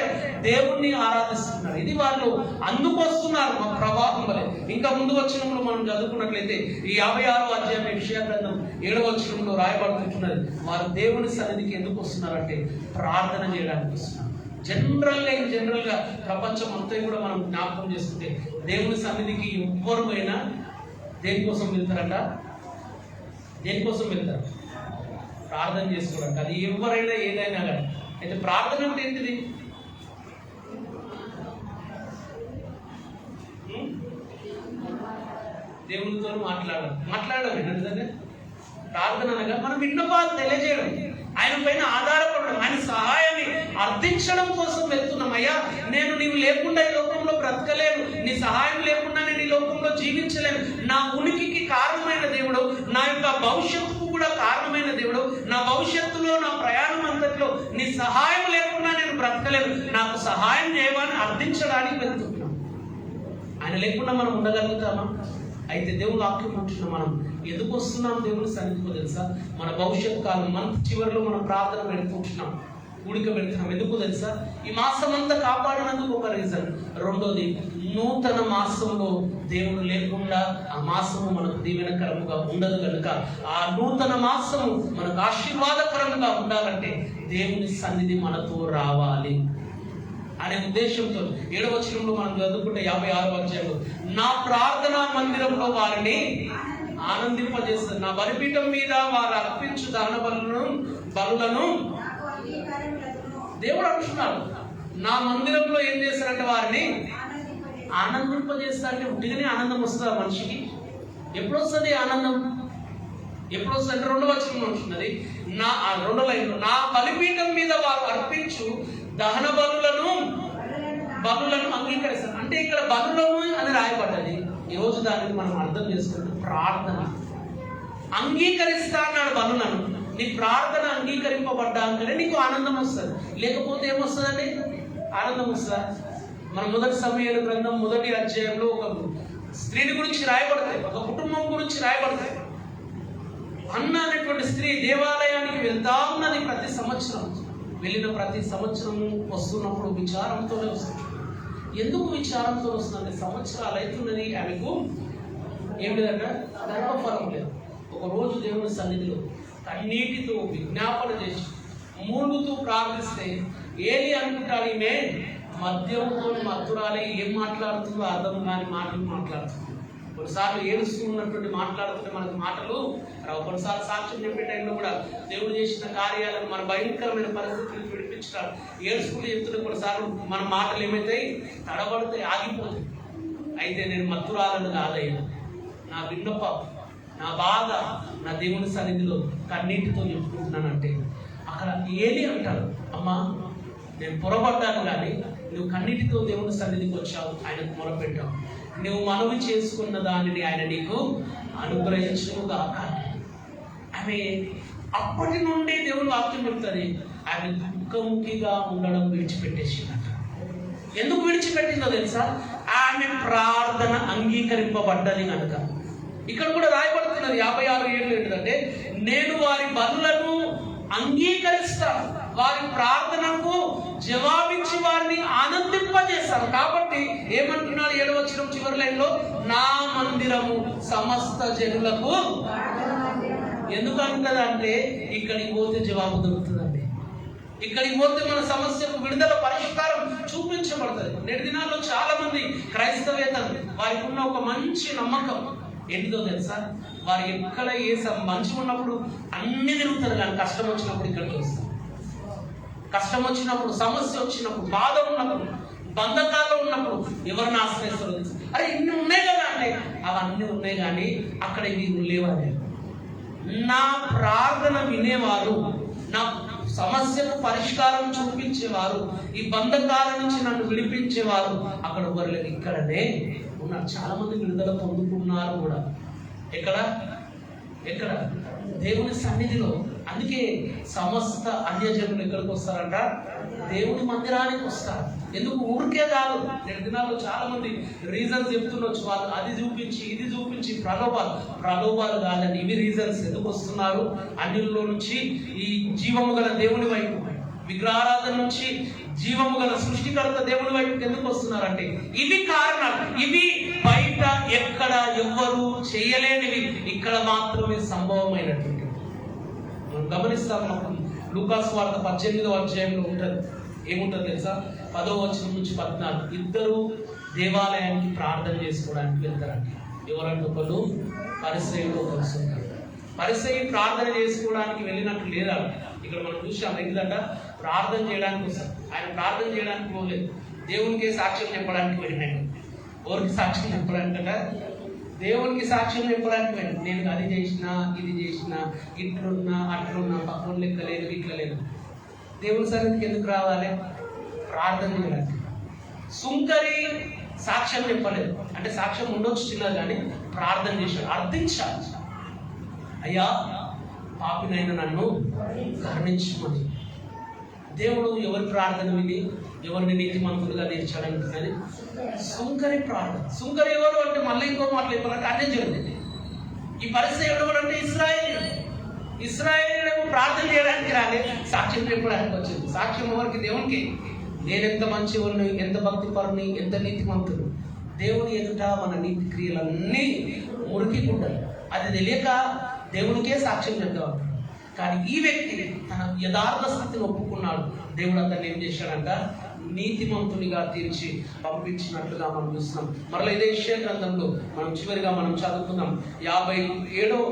దేవుణ్ణి ఆరాధిస్తున్నారు. ఇది వాళ్ళు అందుకు వస్తున్నారు మా ప్రవాహం వలె. ఇంకా ముందు వచనంలో మనం చదువుకున్నట్లయితే ఈ 56వ అధ్యాయం యెషయా గ్రంథం 7వ వచనంలో రాయబడుతున్నది, వారు దేవుని సన్నిధికి ఎందుకు వస్తున్నారంటే ప్రార్థన చేయడానికి వస్తున్నారు. జనరల్గా ప్రపంచం అంతా కూడా మనం జ్ఞాపకం చేసుకుంటే దేవుని సన్నిధికి ఎవ్వరు అయినా దేనికోసం వెళ్తారంట? దేనికోసం వెళ్తారు? ప్రార్థన చేసుకోవడానికి. అది ఎవరైనా ఏదైనా కానీ. అయితే ప్రార్థన అంటే ఏంటిది? దేవునితో మాట్లాడడం ఏంటంటే ప్రార్థన అనగా మనం విన్నపాలు తెలియజేయడం, ఆయన పైన ఆధారపడడం, ఆయన సహాయాన్ని అర్థించడం కోసం వెళ్తున్నాం. అయ్యా నేను నీవు లేకుండా ఈ లోకంలో బ్రతకలేను, నీ సహాయం లేకుండా నేను ఈ లోకంలో జీవించలేను. నా ఉనికికి కారణమైన దేవుడు, నా యొక్క భవిష్యత్తుకు కూడా కారణమైన దేవుడు, నా భవిష్యత్తులో నా ప్రయాణం అంతట్లో నీ సహాయం లేకుండా నేను బ్రతకలేను, నాకు సహాయం చేయమని అర్థించడానికి వెళ్తున్నాం. ఆయన లేకుండా మనం ఉండగలుగుతామా? అయితే దేవుని వాక్యం ఉంటున్నాం. మనం ఎందుకు వస్తున్నాం దేవుని సన్నిధిలో తెలుసా? మన భవిష్యత్ కాలం మంత్ చివరిలో మనం ప్రార్థన పెడుతుంటున్నాం, కూడిక పెడుతున్నాం. ఎందుకు తెలుసా? ఈ మాసం అంతా కాపాడినందుకు ఒక రీజన్. రెండోది, నూతన మాసంలో దేవుడు లేకుండా ఆ మాసము మనకు దీవెనకరముగా ఉండదు కనుక ఆ నూతన మాసము మనకు ఆశీర్వాదకరంగా ఉండాలంటే దేవుని సన్నిధి మనతో రావాలి అనే ఉద్దేశంతో 7వ వచనంలో మనం చదువుకుంటే 56వ అధ్యాయంలో, నా ప్రార్థనా మందిరంలో వారిని ఆనందింపజేస్తారు, నా బలిపీఠం మీద వారు అర్పించు దహన బలులను దేవుడు అంటున్నాడు. నా మందిరంలో ఏం చేస్తారంటే వారిని ఆనందింపజేస్తారంటే ఉట్టిగానే ఆనందం వస్తుందా మనిషికి? ఎప్పుడు వస్తుంది ఆనందం? ఎప్పుడు వస్తుంది అంటే 2వ వచనంలో ఉంటున్నది, నా 2వ లైన్లో, నా బలిపీఠం మీద వారు అర్పించు దహన బలులను అంగీకరిస్తారు. అంటే ఇక్కడ బలులను అని రాయబడ్డది. ఈరోజు దానిని మనం అర్థం చేసుకుంటే ప్రార్థన అంగీకరిస్తా అన్నాడు. బలులను, నీ ప్రార్థన అంగీకరింపబడ్డాకనే నీకు ఆనందం వస్తుంది. లేకపోతే ఏమొస్తుందండి? ఆనందం వస్తుందా? మన 1 సమూయేలు గ్రంథం 1వ అధ్యాయంలో ఒక స్త్రీని గురించి రాయబడతాయి, ఒక కుటుంబం గురించి రాయబడతాయి. అన్న అనేటువంటి స్త్రీ దేవాలయానికి వెళ్తా ఉన్నది. ప్రతి సంవత్సరం వెళ్ళిన ప్రతి సంవత్సరము వస్తున్నప్పుడు విచారంతోనే వస్తుంది. ఎందుకు విచారంతో వస్తుందంటే సంవత్సరాలు అవుతున్నది, ఆమెకు ఏం లేదంట, గర్భఫలం లేదు. ఒకరోజు దేవుని సన్నిధిలో కన్నీటితో విజ్ఞాపన చేసి మూలుగుతూ ప్రార్థిస్తే ఏలి అనుకుంటాడు, ఈమె మద్యంతో మత్తురాలి, ఏం మాట్లాడుతుందో అర్థం కాని మాటలు మాట్లాడుతుంది. కొన్నిసార్లు ఏడుస్తూ ఉన్నటువంటి మాట్లాడుతుంటే మనకు మాటలు రావు. కొన్నిసార్లు సాక్ష్యం చెప్పే టైంలో కూడా దేవుడు చేసిన కార్యాలను మన భయంకరమైన పరిస్థితులను విడిపించడం ఏడుచుకుంటూ చెప్తుంటే కొన్నిసార్లు మన మాటలు ఏమైతాయి, తడబడితే ఆగిపోతాయి. అయితే నేను మత్తురాలను కాదయ్యా, నా విన్నపం, నా బాధ నా దేవుని సన్నిధిలో కన్నీటితో చెప్పుకుంటున్నానంటే అక్కడ ఏలి అంటాడు, అమ్మా నేను పొరపడ్డాను కానీ నువ్వు కన్నీటితో దేవుని సన్నిధికి వచ్చావు, ఆయనకు మొరపెట్టావు, నువ్వు మనవి చేసుకున్న దానిని ఆయన నీకు అనుగ్రహించుగాక. ఆమె అప్పటి నుండి దేవుని వాక్యం చెప్తుంది, ఆమె దుఃఖముఖిగా ఉండడం విడిచిపెట్టేసిందట. ఎందుకు విడిచిపెట్టిందో తెలుసా? ఆమె ప్రార్థన అంగీకరింపబడ్డది కనుక. ఇక్కడ కూడా రాయబడుతున్నది 56 ఏళ్ళు ఏంటంటే, నేను వారి బలులను అంగీకరిస్తాను, వారి ప్రార్థనకు జవాబిచ్చి వారిని ఆనందింపజేస్తాను. కాబట్టి ఏమంటున్నాడు 7వ వచనం చివరి లైన్లో, నా మందిరము సమస్త జనులకు. ఎందుకు అంటదంటే ఇక్కడికి పోతే జవాబు దొరుకుతుందండి. ఇక్కడికి పోతే మన సమస్యకు విడుదల పరిష్కారం చూపించబడుతుంది. నేటి దినాల్లో చాలా మంది క్రైస్తవేతలు వారికి ఉన్న ఒక మంచి నమ్మకం ఏంటిదో తెలుసా? వారు ఎక్కడ ఏ మంచి ఉన్నప్పుడు అన్ని తిరుగుతారు, కానీ కష్టం వచ్చినప్పుడు ఇక్కడికి వస్తారు. కష్టం వచ్చినప్పుడు, సమస్య వచ్చినప్పుడు, బాధ ఉన్నప్పుడు, బంధకాల్లో ఉన్నప్పుడు ఎవరిని ఆశ్రయిస్తారు? అరే ఇన్ని ఉన్నాయి కదా అంటే అవన్నీ ఉన్నాయి, కానీ అక్కడ ఇవి లేవని. నా ప్రార్థన వినేవారు, నా సమస్యకు పరిష్కారం చూపించేవారు, ఈ బంధకాల నుంచి నన్ను విడిపించేవారు అక్కడ ఎవరు లేరు, ఇక్కడనే ఉన్నారు. చాలా మంది విడుదల పొందుకున్నారు కూడా. ఎక్కడ దేవుని సన్నిధిలో. అందుకే సమస్త అన్యజనులు ఎక్కడికి వస్తారంట? దేవుని మందిరానికి వస్తారు. ఎందుకు? ఊరికే కాదు. నేటి దినాల్లో చాలా మంది రీజన్స్ చెప్తుండొచ్చు, వాళ్ళు అది చూపించి ఇది చూపించి ప్రలోభాలు కాదండి, ఇవి రీజన్స్. ఎందుకు వస్తున్నారు? అన్యుల్లో నుంచి ఈ జీవము గల దేవుని వైపు, విగ్రహారాధన నుంచి జీవము గల సృష్టికర్త దేవుని వైపు ఎందుకు వస్తున్నారంటే ఇవి కారణాలు. ఇవి బయట ఎక్కడ ఎవ్వరూ చేయలేనివి, ఇక్కడ మాత్రమే సంభవమైనటువంటి. మనం గమనిస్తాం, లూకాసు వార్త 18వ అధ్యాయంలో ఉంటుంది. ఏముంటుంది తెలుసా? 10వ వచనం నుంచి 14, ఇద్దరు దేవాలయానికి ప్రార్థన చేసుకోవడానికి వెళ్తారండి. ఎవరంటే ఒకళ్ళు పరిసయ్యుడు, ఒకరు సుంకరు. పరిసయ్యి ప్రార్థన చేసుకోవడానికి వెళ్ళినట్టు లేదా? ఇక్కడ మనం చూసాం. ఎందుకంటే ప్రార్థన చేయడానికి వస్తాం, ఆయన ప్రార్థన చేయడానికి పోలేదు, దేవునికి సాక్ష్యం చెప్పడానికి వెళ్ళినాడు. ఎవరికి సాక్ష్యం చెప్పడానికంట? దేవునికి సాక్ష్యం చెప్పడానికి వెళ్ళి, నేను అది చేసినా ఇది చేసినా, ఇట్లున్నా అట్లున్నా, పక్కన లెక్క లేదు, ఇట్లా లేదు. దేవుని సన్నిధికి ఎందుకు రావాలి? ప్రార్థన చేయడానికి. సుంకరి సాక్ష్యం చెప్పలేదు, అంటే సాక్ష్యం ఉండొచ్చు చిన్నది, కానీ ప్రార్థన చేశాడు. అర్థించాలి, అయ్యా పాపినైన నన్ను కరుణించమని. దేవుడు ఎవరి ప్రార్థన విని ఎవరిని నీతిమంతులుగా తీర్చాడని సుంకరి ప్రార్థన. సుంకరి ఎవరు అంటే మళ్ళీ ఇంకో మాటలు చెప్పాలంటే అన్యం జరిగింది. ఈ పరిస్థితి ఎవరు అంటే ఇశ్రాయేలీయుడేమో ప్రార్థన చేయడానికి రాలే, సాక్ష్యం చెప్పడానికి వచ్చింది. సాక్ష్యం ఎవరికి? దేవునికి. నేనెంత మంచివాడిని, ఎంత భక్తిపరుని, ఎంత నీతిమంతుడు. దేవుని ఎదుట మన నీతి క్రియలన్నీ మురికికుంటాయి. అది తెలియక దేవునికే సాక్ష్యం చెప్తాం. కానీ ఈ వ్యక్తి తన యథార్థ స్థితిని ఒప్పుకున్నాడు. దేవుడు అతన్ని ఏం చేశాడంట? నీతిమంతునిగా తీర్చి పంపించినట్లుగా మనం చూస్తున్నాం. మరలా ఇదే యెషయా గ్రంథంలో మనం చివరిగా మనం చదువుకుందాం. 57వ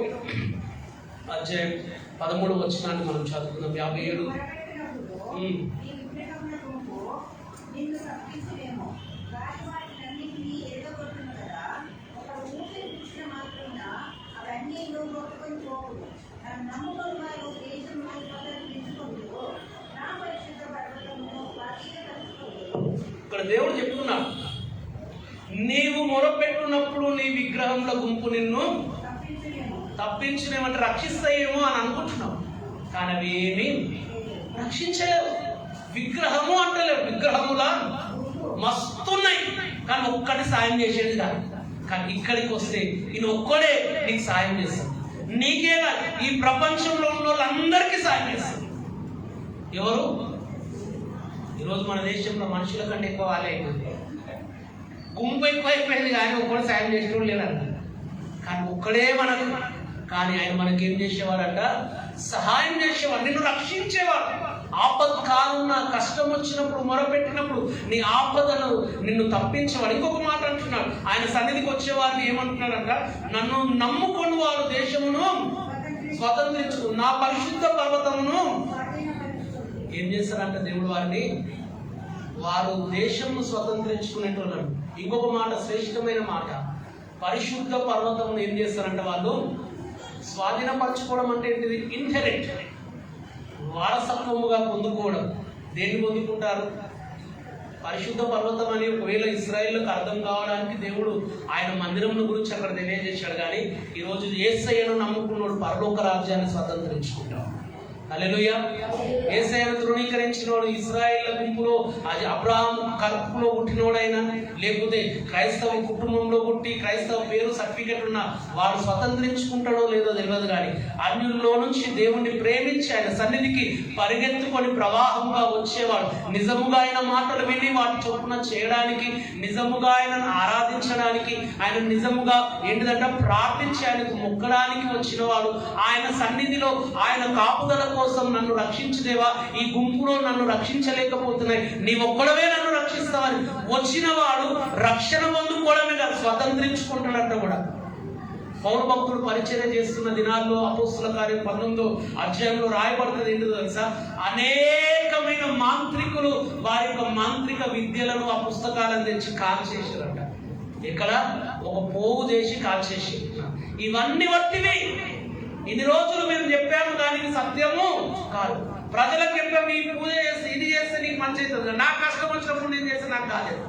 అధ్యాయం 13వ వచనాన్ని మనం చదువుకుందాం. 57. ఇక్కడ దేవుడు చెప్తున్నాడు, నీవు మొరపెట్టున్నప్పుడు నీ విగ్రహంలో గుంపు నిన్ను తప్పించునేమంటే రక్షిస్తాయేమో అని అనుకుంటున్నావు. కానీ అవి ఏమీ రక్షించలేవు. విగ్రహము అంటలేవు, విగ్రహములా మస్తున్నాయి కానీ ఒక్కటి సాయం చేసేది కాదు. కానీ ఇక్కడికి వస్తే ఈయన ఒక్కడే నీకు సాయం చేస్తాడు. నీకే కాదు, ఈ ప్రపంచంలో ఉన్న వాళ్ళందరికీ సాయం చేస్తాడు. ఎవరు? ఈరోజు మన దేశంలో మనుషుల కంటే ఎక్కువ వాళ్ళే అయిపోయింది. గుంపు ఎక్కువ అయిపోయింది కానీ ఒక్కడు సాయం చేసేవాడు లేదంట. కానీ ఒక్కడే మనకు. కానీ ఆయన మనకేం చేసేవాడంట? సహాయం చేసేవాడు, నిన్ను రక్షించేవాడు. ఆపత్కాలున్న కష్టం వచ్చినప్పుడు, మొరపెట్టినప్పుడు నీ ఆపదను నిన్ను తప్పించేవాడు. ఇంకొక మాట అంటున్నాడు, ఆయన సన్నిధికి వచ్చేవారిని ఏమంటున్నాడంట? నన్ను నమ్ముకొని వారు దేశమును స్వతంత్రించు, నా పరిశుద్ధ పర్వతమును ఏం చేస్తారంట దేవుడు వారిని? వారు దేశంను స్వతంత్రించుకునేటోళ్ళు. ఇంకొక మాట, శ్రేష్టమైన మాట, పరిశుద్ధ పర్వతం ఏం చేస్తారంట? వాళ్ళు స్వాధీనపరచుకోవడం అంటే ఏంటిది? ఇన్హెరిట్, వారసత్వముగా పొందుకోవడం. దేన్ని పొందుకుంటారు? పరిశుద్ధ పర్వతం అని ఒకవేళ ఇశ్రాయేలుకు అర్థం కావడానికి దేవుడు ఆయన మందిరం గురించి అక్కడ తెలియజేశాడు. కానీ ఈరోజు యేసయ్యను నమ్ముకున్నాడు పరలోక రాజ్యాన్ని స్వతంత్రించుకుంటాడు. హల్లెలూయా. యేసయ్యను తృణీకరించినోడు ఇశ్రాయేలు గుంపులో, అది అబ్రహాం కడుపులో పుట్టినోడైనా లేకపోతే క్రైస్తవ కుటుంబంలో పుట్టి క్రైస్తవ పేరు సర్టిఫికెట్ ఉన్న వాడు స్వతంత్రించుకుంటాడో లేదో తెలియదు. కానీ అన్యుల్లో నుంచి దేవుణ్ణి ప్రేమించి ఆయన సన్నిధికి పరిగెత్తుకొని ప్రవాహంగా వచ్చేవాడు. నిజముగా ఆయన మాటలు విని వాటి చొప్పున చేయడానికి, నిజముగా ఆయనను ఆరాధించడానికి, ఆయన నిజముగా ఏంటిదంటే ప్రార్థించి ఆయనకు మొక్కడానికి వచ్చిన వాడు. ఆయన సన్నిధిలో ఆయన కాపుదల కోసం నన్ను రక్షించదేవా, ఈ గుంపులో నన్ను రక్షించలేకపోతున్నాయి, నీ ఒక్కడవే నన్ను రక్షిస్తావని వచ్చిన వాడు రక్షణ పొందుకోవడమే కాదు, స్వతంత్రించుకుంటాడంట కూడా. పౌరు భక్తుడు పరిచర్య చేస్తున్న దినాల్లో అపోస్తుల కార్యం 19వ అధ్యాయంలో రాయబడుతుంది. ఏంటో తెలుసా? అనేకమైన మాంత్రికులు వారి యొక్క మాంత్రిక విద్యలను ఆ పుస్తకాలను తెచ్చి కాల్చేసారంట. ఇక్కడ ఒక పోగు చేసి కాల్చేసి, ఇవన్నీ వట్టివి. ఇన్ని రోజులు మేము చెప్పాము కానీ ఇది సత్యము కాదు. ప్రజలకు చెప్పాము, ఈ పూజ చేస్తే ఇది చేస్తే నీకు మంచి అవుతుంది, నాకు కష్టం వచ్చినప్పుడు నేను చేస్తే నాకు కాలేదు.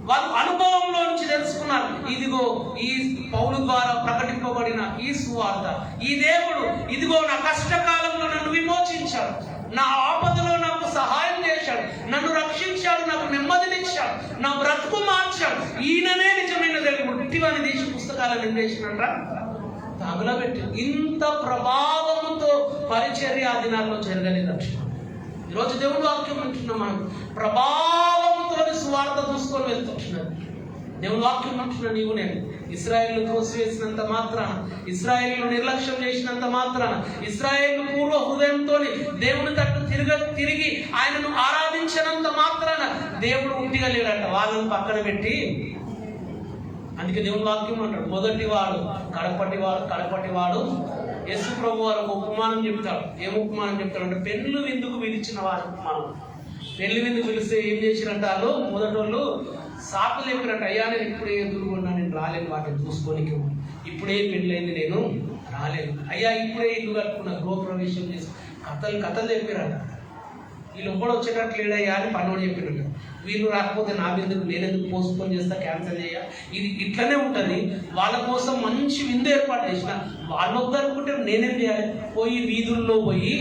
వాళ్ళు అనుభవంలో నుంచి తెలుసుకున్నారు. ఇదిగో ఈ పౌలు ద్వారా ప్రకటింపబడిన ఈ సువార్త, ఈ దేవుడు ఇదిగో నా కష్టకాలంలో నన్ను విమోచించాడు, నా ఆపదలో నాకు సహాయం చేశాడు, నన్ను రక్షించాడు, నాకు నెమ్మదినిచ్చాడు, నా బ్రతుకు మార్చాడు, ఈయననే నిజమైన దేవుడు. ఇటీవల తీసి పుస్తకాలను ఏం చేసినట్ట తగులబెట్టి. ఇంత ప్రభావముతో పరిచర్య ఆ దినాల్లో జరగలేదు. రక్షణ ఈరోజు దేవుడు వాక్యం అంటున్నాం, మనం ప్రభావంతో సువార్త చూసుకొని వెళ్తుంటున్నారు. దేవుడు వాక్యం అంటున్నా, నీవు నేను ఇశ్రాయేలు త్రోసివేసినంత మాత్రాన, ఇశ్రాయేలు నిర్లక్ష్యం చేసినంత మాత్రాన, ఇశ్రాయేలు పూర్వ హృదయంతో దేవుని తట్టు తిరిగి ఆయనను ఆరాధించినంత మాత్రాన దేవుడు ఉట్టిగా లేడంట. వాళ్ళని పక్కన పెట్టి, అందుకే దేవుని వాక్యం అంటాడు, మొదటి వాడు కడపటి వాడు యేసు ప్రభు వారు ఒక ఉపమానం చెప్తాడు. ఏం ఉపమానం చెప్తాడు అంటే, పెళ్లి విందుకు పిలిచిన వారి ఉపమానం. పెళ్లి విందుకు పిలిస్తే ఏం చేసినట్టు వాళ్ళు మొదటి వాళ్ళు సాకులు చెప్పినట్టు, అయ్యా నేను ఇప్పుడే ఎదురుకున్నా, నేను రాలేను వాటిని చూసుకోనికి, ఇప్పుడే పెళ్ళైంది నేను రాలేను, అయ్యా ఇప్పుడే ఇల్లు కట్టుకున్నా, గృహప్రవేశం చేసి కథలు చెప్పిరట. వీళ్ళు ఒక్కడు వచ్చేటట్లు లేడయ్యా అని పన్నోడు చెప్పినట్టు. వీళ్ళు రాకపోతే నా విందుకు నేనెందుకు పోస్ట్పోన్ చేస్తా, క్యాన్సిల్ చేయ. ఇది ఇట్లనే ఉంటుంది. వాళ్ళ కోసం మంచి విందు ఏర్పాటు చేసిన వాళ్ళు వద్దనుకుంటే నేనేం చేయాలి? పోయి వీధుల్లో పోయి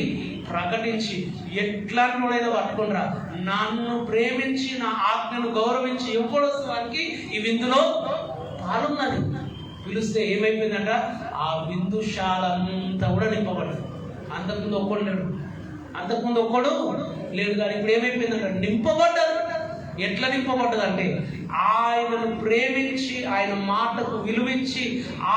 ప్రకటించి ఎట్లాంటి వాడైనా పట్టుకునిరా, నన్ను ప్రేమించి నా ఆజ్ఞను గౌరవించి ఎప్పుడు వానికి ఈ విందులో పాలున్నది. పిలిస్తే ఏమైపోయిందంట, ఆ విందుశాల అంతా కూడా నింపబడ్డది. అంతకుముందు ఒక్కడు లేడు కానీ ఇప్పుడు ఏమైపోయిందంట, నింపబడ్డది. ఎట్లా నింపబడ్డదంటే ఆయనను ప్రేమించి ఆయన మాటకు విలువించి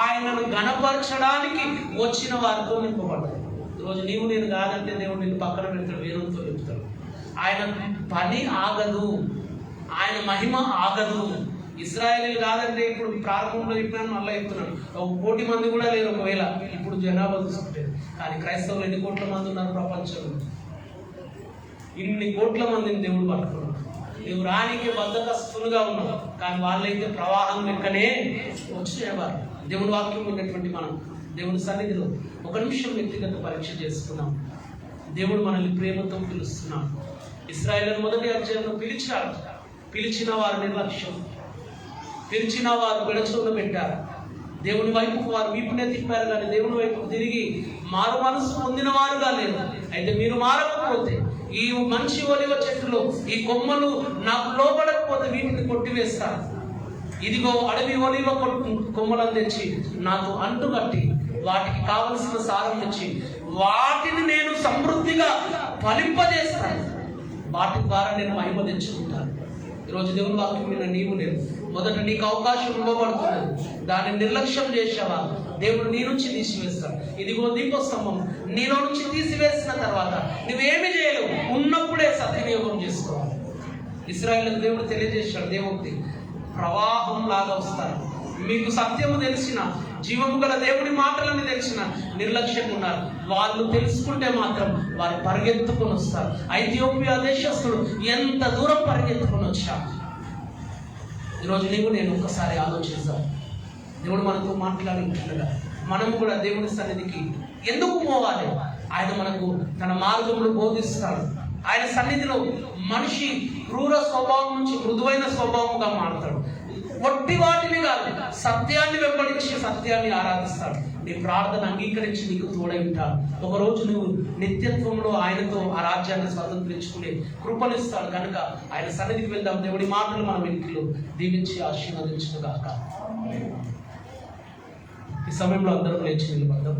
ఆయనను గణపరచడానికి వచ్చిన వారితో నింపబడ్డది. ఈరోజు నీవు నేను కాదంటే దేవుడు నిన్ను పక్కన పెడతాడు, వేరుతో చెప్తాడు. ఆయన పని ఆగదు, ఆయన మహిమ ఆగదు. ఇశ్రాయేలీలు కాదంటే ఇప్పుడు ప్రారంభంలో చెప్పినాను, మళ్ళీ చెప్తున్నాను, 1 కోటి మంది కూడా లేరు ఒకవేళ ఇప్పుడు జనాభా చూసుకుంటే. కానీ క్రైస్తవులు ఎన్ని కోట్ల మంది ఉన్నారు ప్రపంచంలో? ఇన్ని కోట్ల మందిని దేవుడు పట్టుకున్నాడు. నువ్వు రానికి బద్ధకస్తులుగా ఉన్నావు, కానీ వాళ్ళైతే ప్రవాహం లెక్కనే వచ్చేవారు. దేవుని వాక్యం ఉన్నటువంటి మనం దేవుని సన్నిధిలో ఒక నిమిషం వ్యక్తిగత పరీక్ష చేసుకున్నాం. దేవుడు మనల్ని ప్రేమతో పిలుస్తున్నాం. ఇశ్రాయేలు మొదటి అధ్యాయంలో పిలిచిన వారు నిర్లక్ష్యం, పిలిచిన వారు పెడచూలు పెట్టారు. దేవుని వైపుకు వారు వీపునే తిప్పారు, కానీ దేవుని వైపుకు తిరిగి మారు మనసు పొందిన వారుగా లేరు. అయితే మీరు మారకపోతే, ఈ మంచి ఒలివ చెట్టులో ఈ కొమ్మలు నాకు లోబడకపోతే వీటిని కొట్టివేస్తాను. ఇదిగో అడవి ఒలివ కొమ్మలను తెచ్చి నాకు అంటు కట్టి వాటికి కావలసిన సారం తెచ్చి వాటిని నేను సమృద్ధిగా ఫలింపజేస్తాను. వాటి ద్వారా నేను మహిమ తెచ్చుకుంటాను. ఈరోజు దేవుని వాక్యం మీద నీవు నేను మొదట నీకు అవకాశం ఇవ్వబడుతున్నది, దాన్ని నిర్లక్ష్యం చేసావా, దేవుడు నీ నుంచి తీసివేస్తాడు. ఇదిగో దీపస్తంభం నీలో నుంచి తీసివేసిన తర్వాత నువ్వేమి చేయలేవు, ఉన్నప్పుడే సద్వినియోగం చేసుకోవాలి. ఇశ్రాయేలుకు దేవుడు తెలియజేశాడు, దేవుడి ప్రవాహం లాగా వస్తారు. మీకు సత్యము తెలిసిన, జీవము గల దేవుడి మాటలని తెలిసిన నిర్లక్ష్యంగా ఉన్నారు. వాళ్ళు తెలుసుకుంటే మాత్రం వారు పరిగెత్తుకొని వస్తారు. ఐథియోపియా దేశస్తుడు ఎంత దూరం పరిగెత్తుకొని వచ్చాడు. ఈరోజు నీవు నేను ఒక్కసారి ఆలోచిస్తాం. దేవుడు మనతో మాట్లాడుతుండగా మనము కూడా దేవుని సన్నిధికి ఎందుకు పోవాలి? ఆయన మనకు తన మార్గంలో బోధిస్తాడు. ఆయన సన్నిధిలో మనిషి క్రూర స్వభావం నుంచి మృదువైన స్వభావంగా మారుతాడు. ఒట్టి వాటిని కాదు, సత్యాన్ని వెంబడించి సత్యాన్ని ఆరాధిస్తాడు. నీ ప్రార్థన అంగీకరించి నీకు తోడై ఉంటాడు. ఒకరోజు నువ్వు నిత్యత్వంలో ఆయనతో ఆ రాజ్యాన్ని స్వతంత్రించుకునే కృపనిస్తాడు. కనుక ఆయన సన్నిధికి వెళ్దాం. దేవుడి మాటలు మన వెనుకలో దీవించి ఆశీర్వదించుగాక. ఈ సమయంలో అందరూ లేచి నిలబడ్డాం.